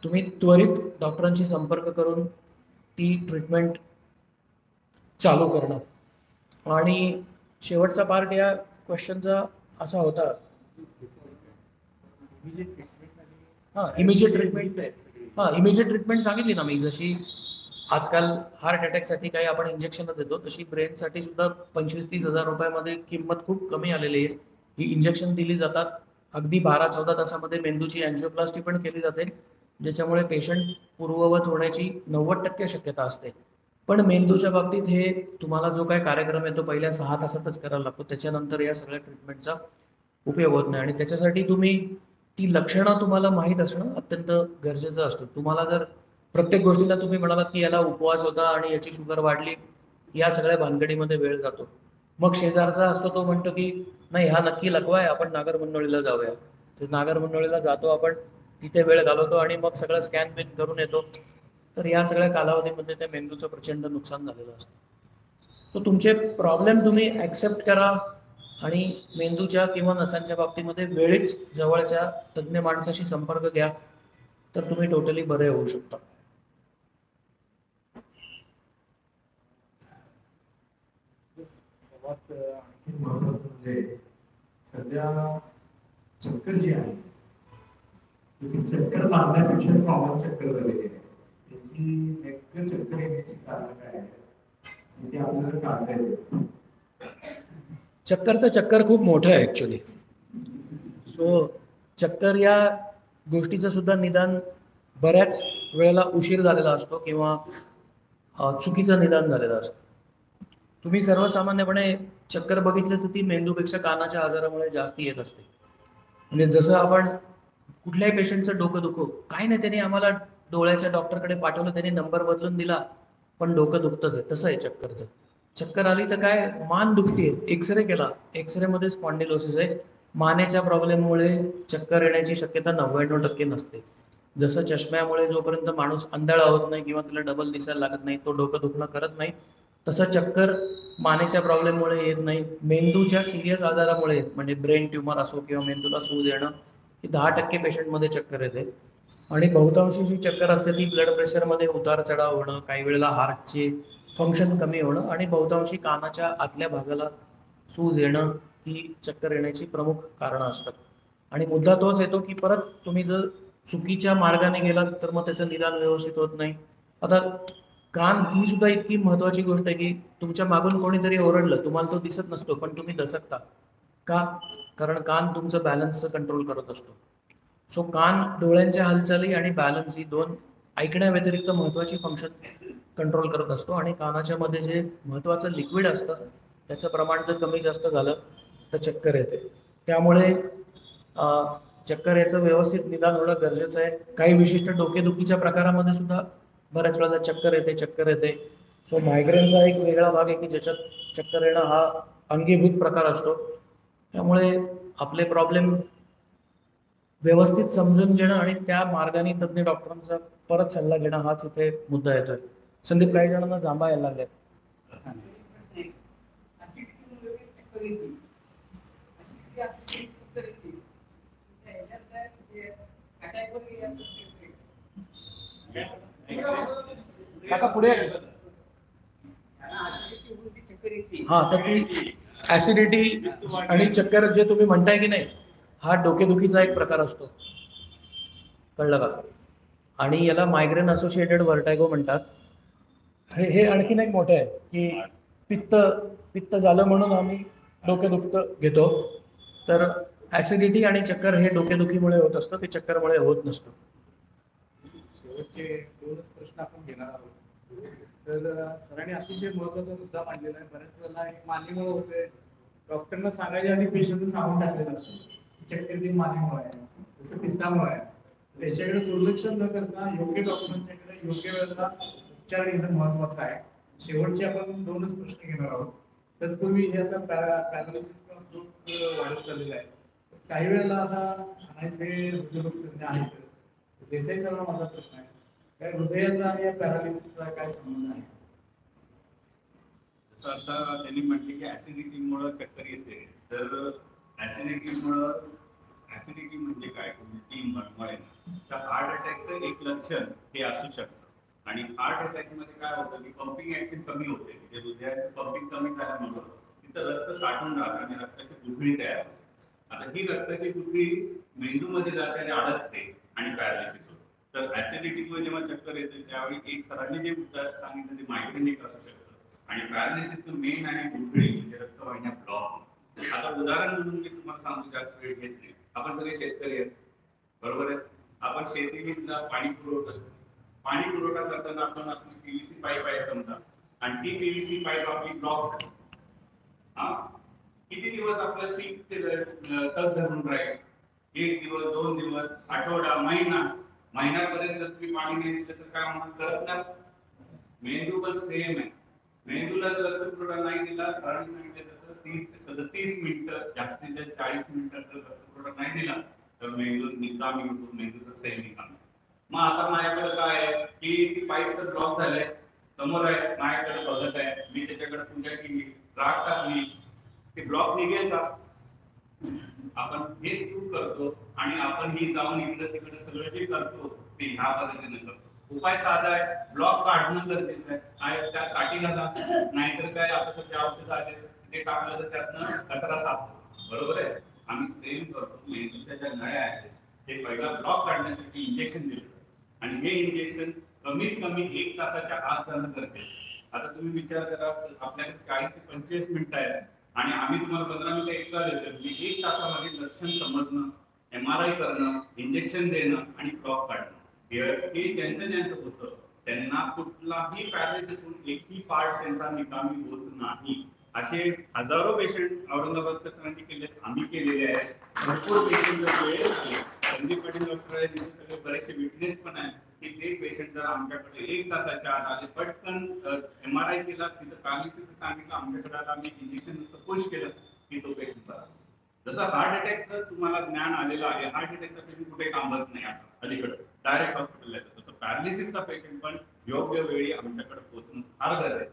A: तुम्ही त्वरित डॉक्टरांशी संपर्क करून ती ट्रीटमेंट चालू करणं. आणि शेवटचा पार्ट या क्वेश्चनचा असा होता, इमिजिएट ट्रीटमेंट सांगितली ना मी. जशी आजकाल हार्ट अटॅकसाठी काही आपण इंजेक्शनं देतो तशी ब्रेनसाठी सुद्धा 25-30 हजार रुपयामध्ये किंमत खूप कमी आलेली आहे. ही इंजेक्शन दिली जातात. अगदी 12-14 तासामध्ये मेंदूची एन्जिओप्लास्टी पण केली जाते, ज्याच्यामुळे पेशंट पूर्ववत होण्याची 90% शक्यता असते. पण मेंदूच्या बाबतीत हे तुम्हाला जो काय कार्यक्रम आहे तो पहिल्या 6 तासातच करायला लागतो, त्याच्यानंतर या सगळ्या ट्रीटमेंटचा उपयोग होत नाही. आणि त्याच्यासाठी तुम्ही ती लक्षणं तुम्हाला माहीत असणं अत्यंत गरजेचं असतं. तुम्हाला जर प्रत्येक गोष्टीला तुम्ही म्हणालात की याला उपवास होता आणि याची शुगर वाढली, या सगळ्या भानगडीमध्ये वेळ जातो. मग शेजारचा असतो तो म्हणतो की नाही हा नक्की लकवा आहे, आपण नागरमुंडोळीला जाऊया. तर नागरमुंडोळीला जातो आपण, तिथे वेळ घालवतो आणि मग सगळं स्कॅन बिन करून येतो. तर या सगळ्या कालावधीमध्ये त्या मेंदूचं प्रचंड नुकसान झालेलं असतं. तर तुमचे प्रॉब्लेम तुम्ही ॲक्सेप्ट करा आणि मेंदूच्या किंवा नसांच्या बाबतीमध्ये वेळीच जवळच्या तज्ज्ञ माणसाशी संपर्क घ्या, तर तुम्ही टोटली बरे होऊ शकता.
B: सर्वात आणखी महत्वाचं म्हणजे सध्या चक्कर जी आहे ती चक्कर लागण्यापेक्षा कॉमन चक्कर झालेली आहे. त्याची नेमकं चक्कर येण्याची कारण काय आहे ते आपल्याला काढता येते.
A: चक्कर खूप मोठं आहे ॲक्च्युली. सो चक्कर या गोष्टीचं सुद्धा निदान बऱ्याच वेळेला उशीर झालेला असतो किंवा चुकीचं निदान झालेलं असतं. तुम्ही सर्वसामान्यपणे चक्कर बघितलं तर ती मेंदूपेक्षा कानाच्या आजारामुळे जास्त येत असते. म्हणजे जसं आपण कुठल्याही पेशंटचं डोकं दुखो, काही नाही, त्यांनी आम्हाला डोळ्याच्या डॉक्टरकडे पाठवलं, त्यांनी नंबर बदलून दिला, पण डोकं दुखतच आहे. तसं आहे चक्करचं. चक्कर आली तर काय, मान दुखते, एक्सरे केला, एक्सरेमध्ये स्पॉन्डिलोसिस आहे, मानेच्या प्रॉब्लेममुळे चक्कर येण्याची शक्यता 99% नसते. जसं चष्म्यामुळे जोपर्यंत माणूस आंधळा होत नाही किंवा त्याला डबल दिसायला लागत नाही, तो डोकं दुखणं करत नाही, तसं चक्कर मानेच्या प्रॉब्लेममुळे येत नाही. मेंदूच्या सिरियस आजारामुळे, म्हणजे ब्रेन ट्युमर असो किंवा मेंदूला सूज येणं, ही 10% पेशंटमध्ये चक्कर येते. आणि बहुतांशी जी चक्कर असते ती ब्लड प्रेशरमध्ये उतार चढाव होणं, काही वेळेला हार्टचे फंक्शन कमी होणं आणि बहुतांशी कानाच्या आतल्या भागाला सूज येणं ही चक्कर येण्याची प्रमुख कारणं असतात. आणि मुद्दा तोच येतो की परत तुम्ही जर चुकीच्या मार्गाने गेलात तर मग त्याचं निदान व्यवस्थित होत नाही. आता कान ही सुद्धा इतकी महत्वाची गोष्ट आहे की तुमच्या मागून कोणीतरी ओरडलं, तुम्हाला तो दिसत नसतो, पण तुम्ही दचकता का? कारण कान तुमचं बॅलन्सचं कंट्रोल करत असतो. सो कान डोळ्यांच्या हालचाली आणि बॅलन्स ही दोन ऐकण्याव्यतिरिक्त महत्वाची फंक्शन कंट्रोल करत असतो. आणि कानाच्या मध्ये जे महत्वाचं लिक्विड असतं त्याचं प्रमाण जर कमी जास्त झालं तर चक्कर येते. त्यामुळे चक्कर याचं व्यवस्थित निदान होणं गरजेचं आहे. काही विशिष्ट डोकेदुखीच्या प्रकारामध्ये सुद्धा बऱ्याच वेळेला चक्कर येते. सो मायग्रेनचा एक वेगळा भाग आहे की ज्याच्यात चक्कर येणं हा अंगीभूत प्रकार असतो. त्यामुळे आपले प्रॉब्लेम व्यवस्थित समजून घेणं आणि त्या मार्गाने तज्ञ डॉक्टरांचा परत सल्ला घेणं हाच इथे मुद्दा येतोय. संदीप, काही जणांना जांभा यायला लागले. हा, तर ती ऍसिडिटी आणि चक्कर जे तुम्ही म्हणताय की नाही, हा डोकेदुखीचा एक प्रकार असतो, कळलं का? आणि याला मायग्रेन असोसिएटेड वर्टायगो म्हणतात. हे आणखीन एक मोठं आहे की पित्त झालं म्हणून आम्ही डोकेदुखतं घेतो, तर ऍसिडिटी आणि चक्कर हे डोकेदुखीमुळे होत असतं, ते चक्करमुळे होत नसतं.
B: शेवटचे 2च प्रश्न आपण घेणार आहोत. तर सरांनी अतिशय महत्वाचा मुद्दा मांडलेला आहे. बऱ्याच वेळेला एक मानेमुळे होते, डॉक्टरना सांगायच्या आधी पेशंटला सांगून टाकलेलं असतं चक्कर ती मानेमुळे आहे, जसं पित्तामुळे आहे. त्याच्याकडे दुर्लक्ष न करता योग्य डॉक्टरांच्याकडे योग्य वेळेला उपचार घेणं महत्वाचं आहे. शेवटचे आपण 2च प्रश्न घेणार आहोत. तर तुम्ही हे आता पॅरालिसिस किंवा स्ट्रोक वाढत चाललेला आहे. काही वेळेला आता आणायचे हृदयरोग आहेत. देसाई सरांना माझा प्रश्न आहे, काय हृदयाचा आणि या पॅरालिसिसचा काय संबंध आहे?
E: जसं आता त्यांनी म्हटले की ऍसिडिटीमुळे चक्कर येते. तर ऍसिडिटी म्हणजे काय, उलटी, मळमळ, तर हार्ट अटॅकचं एक लक्षण हे असू शकतं. आणि हार्ट अटॅक मध्ये काय होतं की पंपिंग ऍक्शन कमी होते, म्हणजे हृदयाचं पंपिंग कमी झाल्यामुळं तिथं रक्त साठून राहतं आणि रक्ताची गुठळी तयार होते. आता ही रक्ताची गुठळी मेंदूमध्ये जाते आणि अडकते आणि पॅरालिसिस होते. तर ऍसिडिटीमुळे जेव्हा चक्कर येते त्यावेळी एक सरांनी जे मुद्दा सांगितलं ते मायग्रेन एक असू शकतं. आणि पॅरालिसिसचं मेन आहे गुठळी, म्हणजे रक्तवाहिन्या ब्लॉक. आता उदाहरण म्हणून मी तुम्हाला सांगतो, जास्त वेळ घेत नाही. आपण सगळे शेतकरी आहेत, बरोबर आहे. आपण शेतीला पाणी पुरवठा करताना आपण आपली पीव्हीसी पाईप आहे समजा, आणि ती पीव्हीसी पाईप आपली ब्लॉक झाली. किती दिवस आपलं पीक तग धरून राहील? 1 दिवस, 2 दिवस, आठवडा, महिन्यापर्यंत जर तुम्ही पाणी नाही दिलं तर काय होणार? करत नाही. मेंदू पण सेम आहे. मेंदूला जर रक्तपुरवठा नाही दिला, सरांनी सांगितलं तसं 30 ते 37 मिनिटं, जास्तीत जास्त 40 मिनिटात जर रक्तपुरवठा नाही दिला तर मेंदू निकामी होतो, मेंदूचा सेल निकामी. मग आता माझ्याकडे काय आहे की ती पाईप तर ब्लॉक झाले, समोर आहे, माझ्याकडे बघत आहे, मी त्याच्याकडे पूजा केली, राग टाकली, ते ब्लॉक निघेल का? आपण हे चूक करतो आणि आपण ही जाऊन इकडे तिकडे सगळं जे करतो ते ह्या पद्धतीने करतो. उपाय साधा आहे, ब्लॉक काढणं गरजेचं आहे. त्यात काठी घाला, नाहीतर काय आता सध्या औषध आले ते टाकलं तर त्यातनं कचरा साफ होतो, बरोबर आहे. आम्ही सेम करतो. मेंदूच्या ज्या नळ्या आहेत ते पहिला ब्लॉक काढण्यासाठी इंजेक्शन दिलं आणि हे इंजेक्शन कमीत कमी 1 तासाच्या आत जाणं गरजेचं. आता तुम्ही विचार करा, आपल्याकडे 40 ते 25 मिनिटं आहेत, आणि आम्ही तुम्हाला 15 मिनिटं एक्स्ट्रा देतो की 1 तासामध्ये लक्षण समजणं, MRI करणं, इंजेक्शन देणं आणि ब्लॉक काढणं हे ज्यांचं होतं त्यांना कुठलाही पॅरालिसिसहून एकही पार्ट त्यांचा निकामी होत नाही. असे हजारो पेशंट औरंगाबादच्या सरांनी केले, आम्ही केलेले आहेत. भरपूर पेशंट वेळ झाले. संदीप पाटील डॉक्टर आहेत, सगळे बरेचसे विटनेस पण आहेत की ते पेशंट जर आमच्याकडे 1 तासाच्या आत आले, पटकन MRI केला, तिथं पॅरालिसिस सांगितलं, आमच्याकडे आला, आम्ही इंजेक्शन नुसतं पुश केलं की तो पेशंट बरा. जसं हार्ट अटॅकचं तुम्हाला ज्ञान आलेलं आहे, हार्ट अटॅकचा पेशंट कुठे थांबत नाही आता अलीकडे, डायरेक्ट हॉस्पिटलला येतो. तसं पॅरालिसिसचा पेशंट पण योग्य वेळी आमच्याकडे पोहोचणं फार गरजेचं आहे.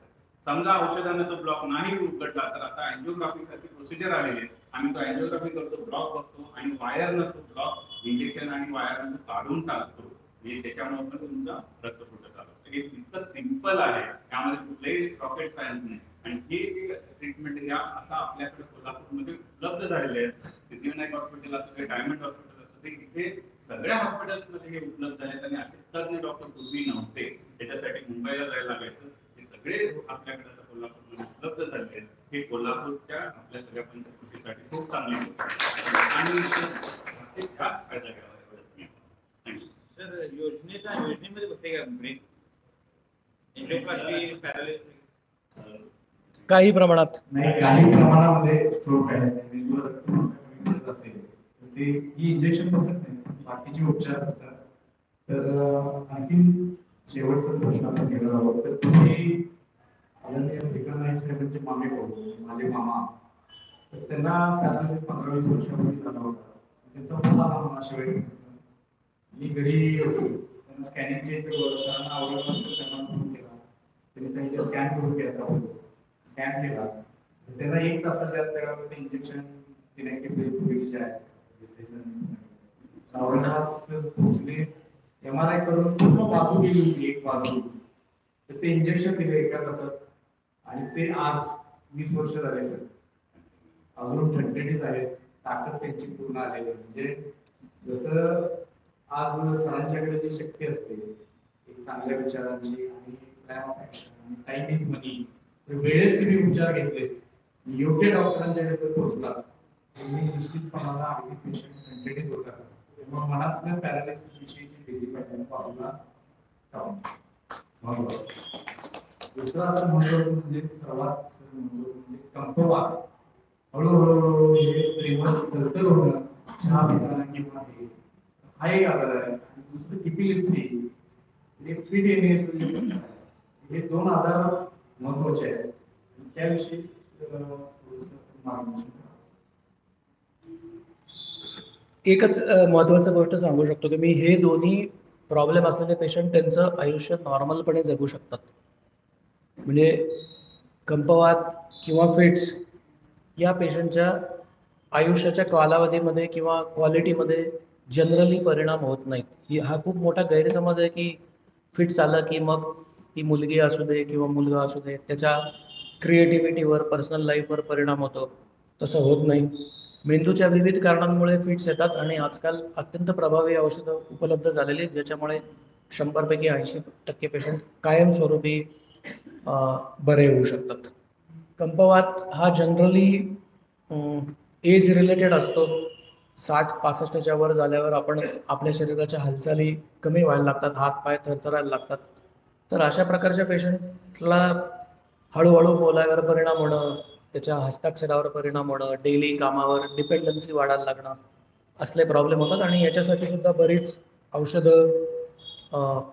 E: समजा औषधाने तो ब्लॉक नाही उघडला तर आता अँजिओग्राफी सारखी प्रोसिजर आलेली आहे. आम्ही तो अँजिओग्राफी करतो, ब्लॉक बघतो आणि वायरनं तो ब्लॉक इंजेक्शन आणि वायरनं काढून टाकतो. म्हणजे त्याच्यामुळे पण तुमचा रक्तपुरवठा चालू होतो. हे इतकं सिंपल आहे, त्यामध्ये कुठलेही रॉकेट सायन्स नाही. आणि हे जे ट्रीटमेंट या आता आपल्याकडे कोल्हापूरमध्ये उपलब्ध झालेले आहेत. सिद्धिविनायक हॉस्पिटल असू दे, डायमंड हॉस्पिटल असू दे, इथे सगळ्या हॉस्पिटल्समध्ये हे उपलब्ध आहेत. आणि असे तज्ञ डॉक्टर पूर्वी नव्हते, त्याच्यासाठी मुंबईला जायला लागायचं. सगळे आपल्याकडे आता कोल्हापूरमध्ये उपलब्ध झाले आहेत. हे कोल्हापूरच्या आपल्या सगळ्या पंचकृतीसाठी खूप चांगली आणि फायदा घ्यावा.
G: सर, योजनेमध्ये बसते का ब्रेक एंजिओप्लास्टी पॅरालिसिस?
A: काही प्रमाणात
B: नाही, काही प्रमाणामध्ये स्ट्रोक आहे असेल तर ते ही इंजेक्शन बसत नाही, बाकीचे उपचार असतात. तर आणखी शेवटचा प्रश्न आपण घेणार आहोत. तर तुम्ही आदरणीय सेकंड लाईन साहेबांचे मामे बोलतो, माझे मामा, तर त्यांना पॅरालिसिस 15-20 वर्षापूर्वी झाला होता. त्यांचा फोन आला मला शिवाय, मी घरी होतो. त्यांना स्कॅनिंगचे सरांना आवडलं, फोन केला. त्यांनी सांगितलं स्कॅन करून घ्यायचा. स्कॅन केला, त्यांना 1 तासाच्या आत इंजेक्शन देण्याचे आहे. औरंगाबाद पोहोचले, MRI करून पूर्ण बाजू गेली होती, एक बाजू. तर ते इंजेक्शन दिले 1 तासात आणि ते आज 20 वर्ष झाले सर, अजून ठणठणीत आहेत. ताकद त्यांची पूर्ण आलेली. म्हणजे जसं आज सरांच्याकडे जी शक्ती असते एक चांगल्या विचारांची आणि प्लॅन ऑफ ऍक्शन आणि टाइम इज मनी, वेळेत तुम्ही उपचार घेतले, योग्य डॉक्टरांच्याकडे पोहोचला, तुम्ही निश्चितपणाला अगदी पेशंट ठणठणीत होतात. तेव्हा मनातल्या पॅरालिसिस विषयीची भीती पाहिजे बाजूला ठेवा. दुसरं आता महत्वाचं म्हणजे सर्वात महत्वाचं म्हणजे कंपवात. हळूहळू हे रिव्हर्स थरथर होणं, चहा पिताना किंवा हा एक आजार आहे. दुसरं इपिलिप्सी, हे फिट येणे, हे 2 आजार महत्वाचे आहेत. त्याविषयी
A: एकच महत्वाची गोष्ट सांगू शकतो की मी हे दोन्ही प्रॉब्लेम असलेले पेशंट त्यांचं आयुष्य नॉर्मलपणे जगू शकतात. म्हणजे कंपवात किंवा फिट्स या पेशंटच्या आयुष्याच्या कालावधीमध्ये किंवा क्वालिटीमध्ये जनरली परिणाम होत नाहीत. हा खूप मोठा गैरसमज आहे की फिट्स आलं की मग ती मुलगी असू दे किंवा मुलगा असू दे त्याच्या क्रिएटिव्हिटीवर, पर्सनल लाईफवर परिणाम होतो. तसं होत नाही. मेंदूच्या विविध कारणांमुळे फिट्स येतात आणि आजकाल अत्यंत प्रभावी औषधं उपलब्ध झालेली आहेत, ज्याच्यामुळे 100पैकी 80% पेशंट कायमस्वरूपी बरे होऊ शकतात. कंपवात हा जनरली एज रिलेटेड असतो. 60-65च्या वर झाल्यावर आपल्या शरीराच्या हालचाली कमी व्हायला लागतात, हात पाय थरथरायला लागतात. तर अशा प्रकारच्या पेशंटला हळूहळू बोलायवर परिणाम होणं, त्याच्या हस्ताक्षरावर परिणाम होणं, डेली कामावर डिपेंडन्सी वाढायला लागणं, असले प्रॉब्लेम होतात. आणि याच्यासाठी सुद्धा बरीच औषधं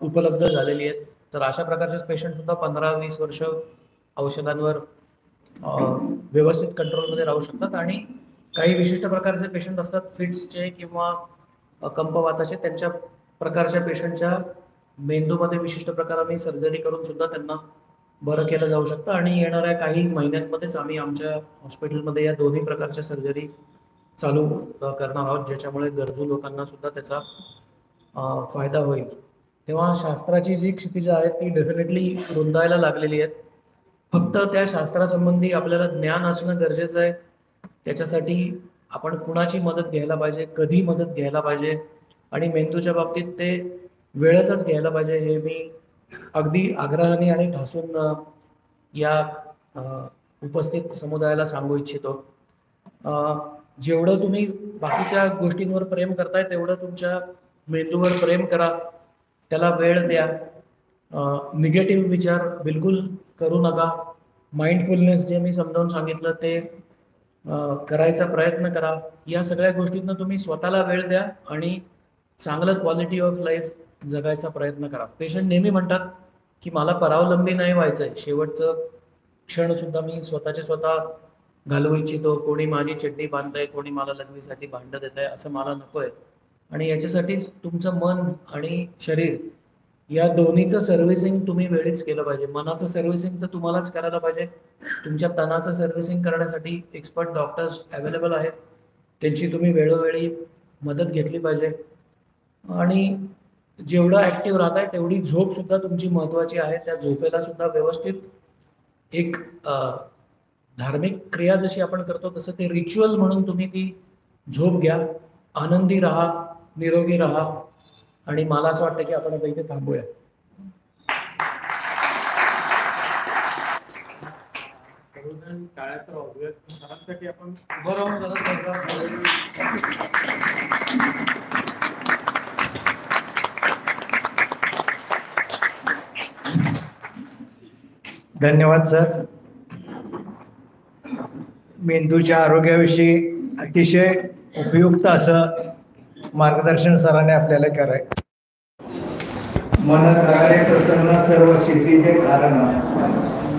A: उपलब्ध झालेली आहेत. तर अशा प्रकारचे पेशंट सुद्धा 15-20 वर्ष औषधांवर व्यवस्थित कंट्रोलमध्ये राहू शकतात. आणि काही विशिष्ट प्रकारचे पेशंट असतात फिट्सचे किंवा कंपवाताचे, त्यांच्या प्रकारच्या पेशंटच्या मेंदूमध्ये विशिष्ट प्रकाराने सर्जरी करून सुद्धा त्यांना बरं केलं जाऊ शकतं. आणि येणाऱ्या काही महिन्यांमध्येच आम्ही आमच्या हॉस्पिटलमध्ये या दोन्ही प्रकारच्या सर्जरी चालू करणार आहोत, ज्याच्यामुळे गरजू लोकांना सुद्धा त्याचा फायदा होईल. तेव्हा शास्त्राची जी क्षितिज आहे ती डेफिनेटली रुंदायला लागलेली आहेत. फक्त त्या शास्त्रासंबंधी आपल्याला ज्ञान असणं गरजेचं आहे. त्याच्यासाठी आपण कुणाची मदत घ्यायला पाहिजे, कधी मदत घ्यायला पाहिजे आणि मेंदूच्या बाबतीत ते वेळेतच घ्यायला पाहिजे, हे मी अगदी आग्रहाने आणि ठासून या उपस्थित समुदायाला सांगू इच्छितो. जेवढं तुम्ही बाकीच्या गोष्टींवर प्रेम करताय तेवढं तुमच्या मेंदूवर प्रेम करा, त्याला वेळ द्या. निगेटिव्ह विचार बिलकुल करू नका. माइंडफुलनेस जे मी समजावून सांगितलं ते करायचा प्रयत्न करा. या सगळ्या गोष्टींना तुम्ही स्वतःला वेळ द्या आणि चांगलं क्वालिटी ऑफ लाईफ जगायचा प्रयत्न करा. पेशंट नेहमी म्हणतात की मला परावलंबी नाही व्हायचंय, शेवटचं क्षण सुद्धा मी स्वतःचे स्वतः घालवू इच्छितो. कोणी माझी चड्डी बांधतंय, कोणी मला लग्नीसाठी भांडं देत आहे, असं मला नकोय. आणि याच्यासाठीच तुमचं मन आणि शरीर या दोन्हीचं सर्व्हिसिंग तुम्ही वेळीच केलं पाहिजे. मनाचं सर्व्हिसिंग तर तुम्हालाच करायला पाहिजे. तुमच्या तनाचं सर्व्हिसिंग करण्यासाठी एक्सपर्ट डॉक्टर्स अवेलेबल आहेत, त्यांची तुम्ही वेळोवेळी मदत घेतली पाहिजे. आणि जेवढं ॲक्टिव्ह राहताय तेवढी झोप सुद्धा तुमची महत्त्वाची आहे. त्या झोपेला सुद्धा व्यवस्थित एक धार्मिक क्रिया जशी आपण करतो तसं ते रिच्युअल म्हणून तुम्ही ती झोप घ्या. आनंदी राहा, निरोगी राहा. आणि मला असं वाटतं की आपण आता इथे थांबूया.
B: टाळ्या तर ऑब्वियस, सरांसाठी आपण उभं राहून जरा
H: धन्यवाद सर. मेंदूच्या आरोग्याविषयी अतिशय उपयुक्त असं मार्गदर्शन सरांनी आपल्याला कराय. मन करारे प्रसन्न सर्व सिद्धीचे कारण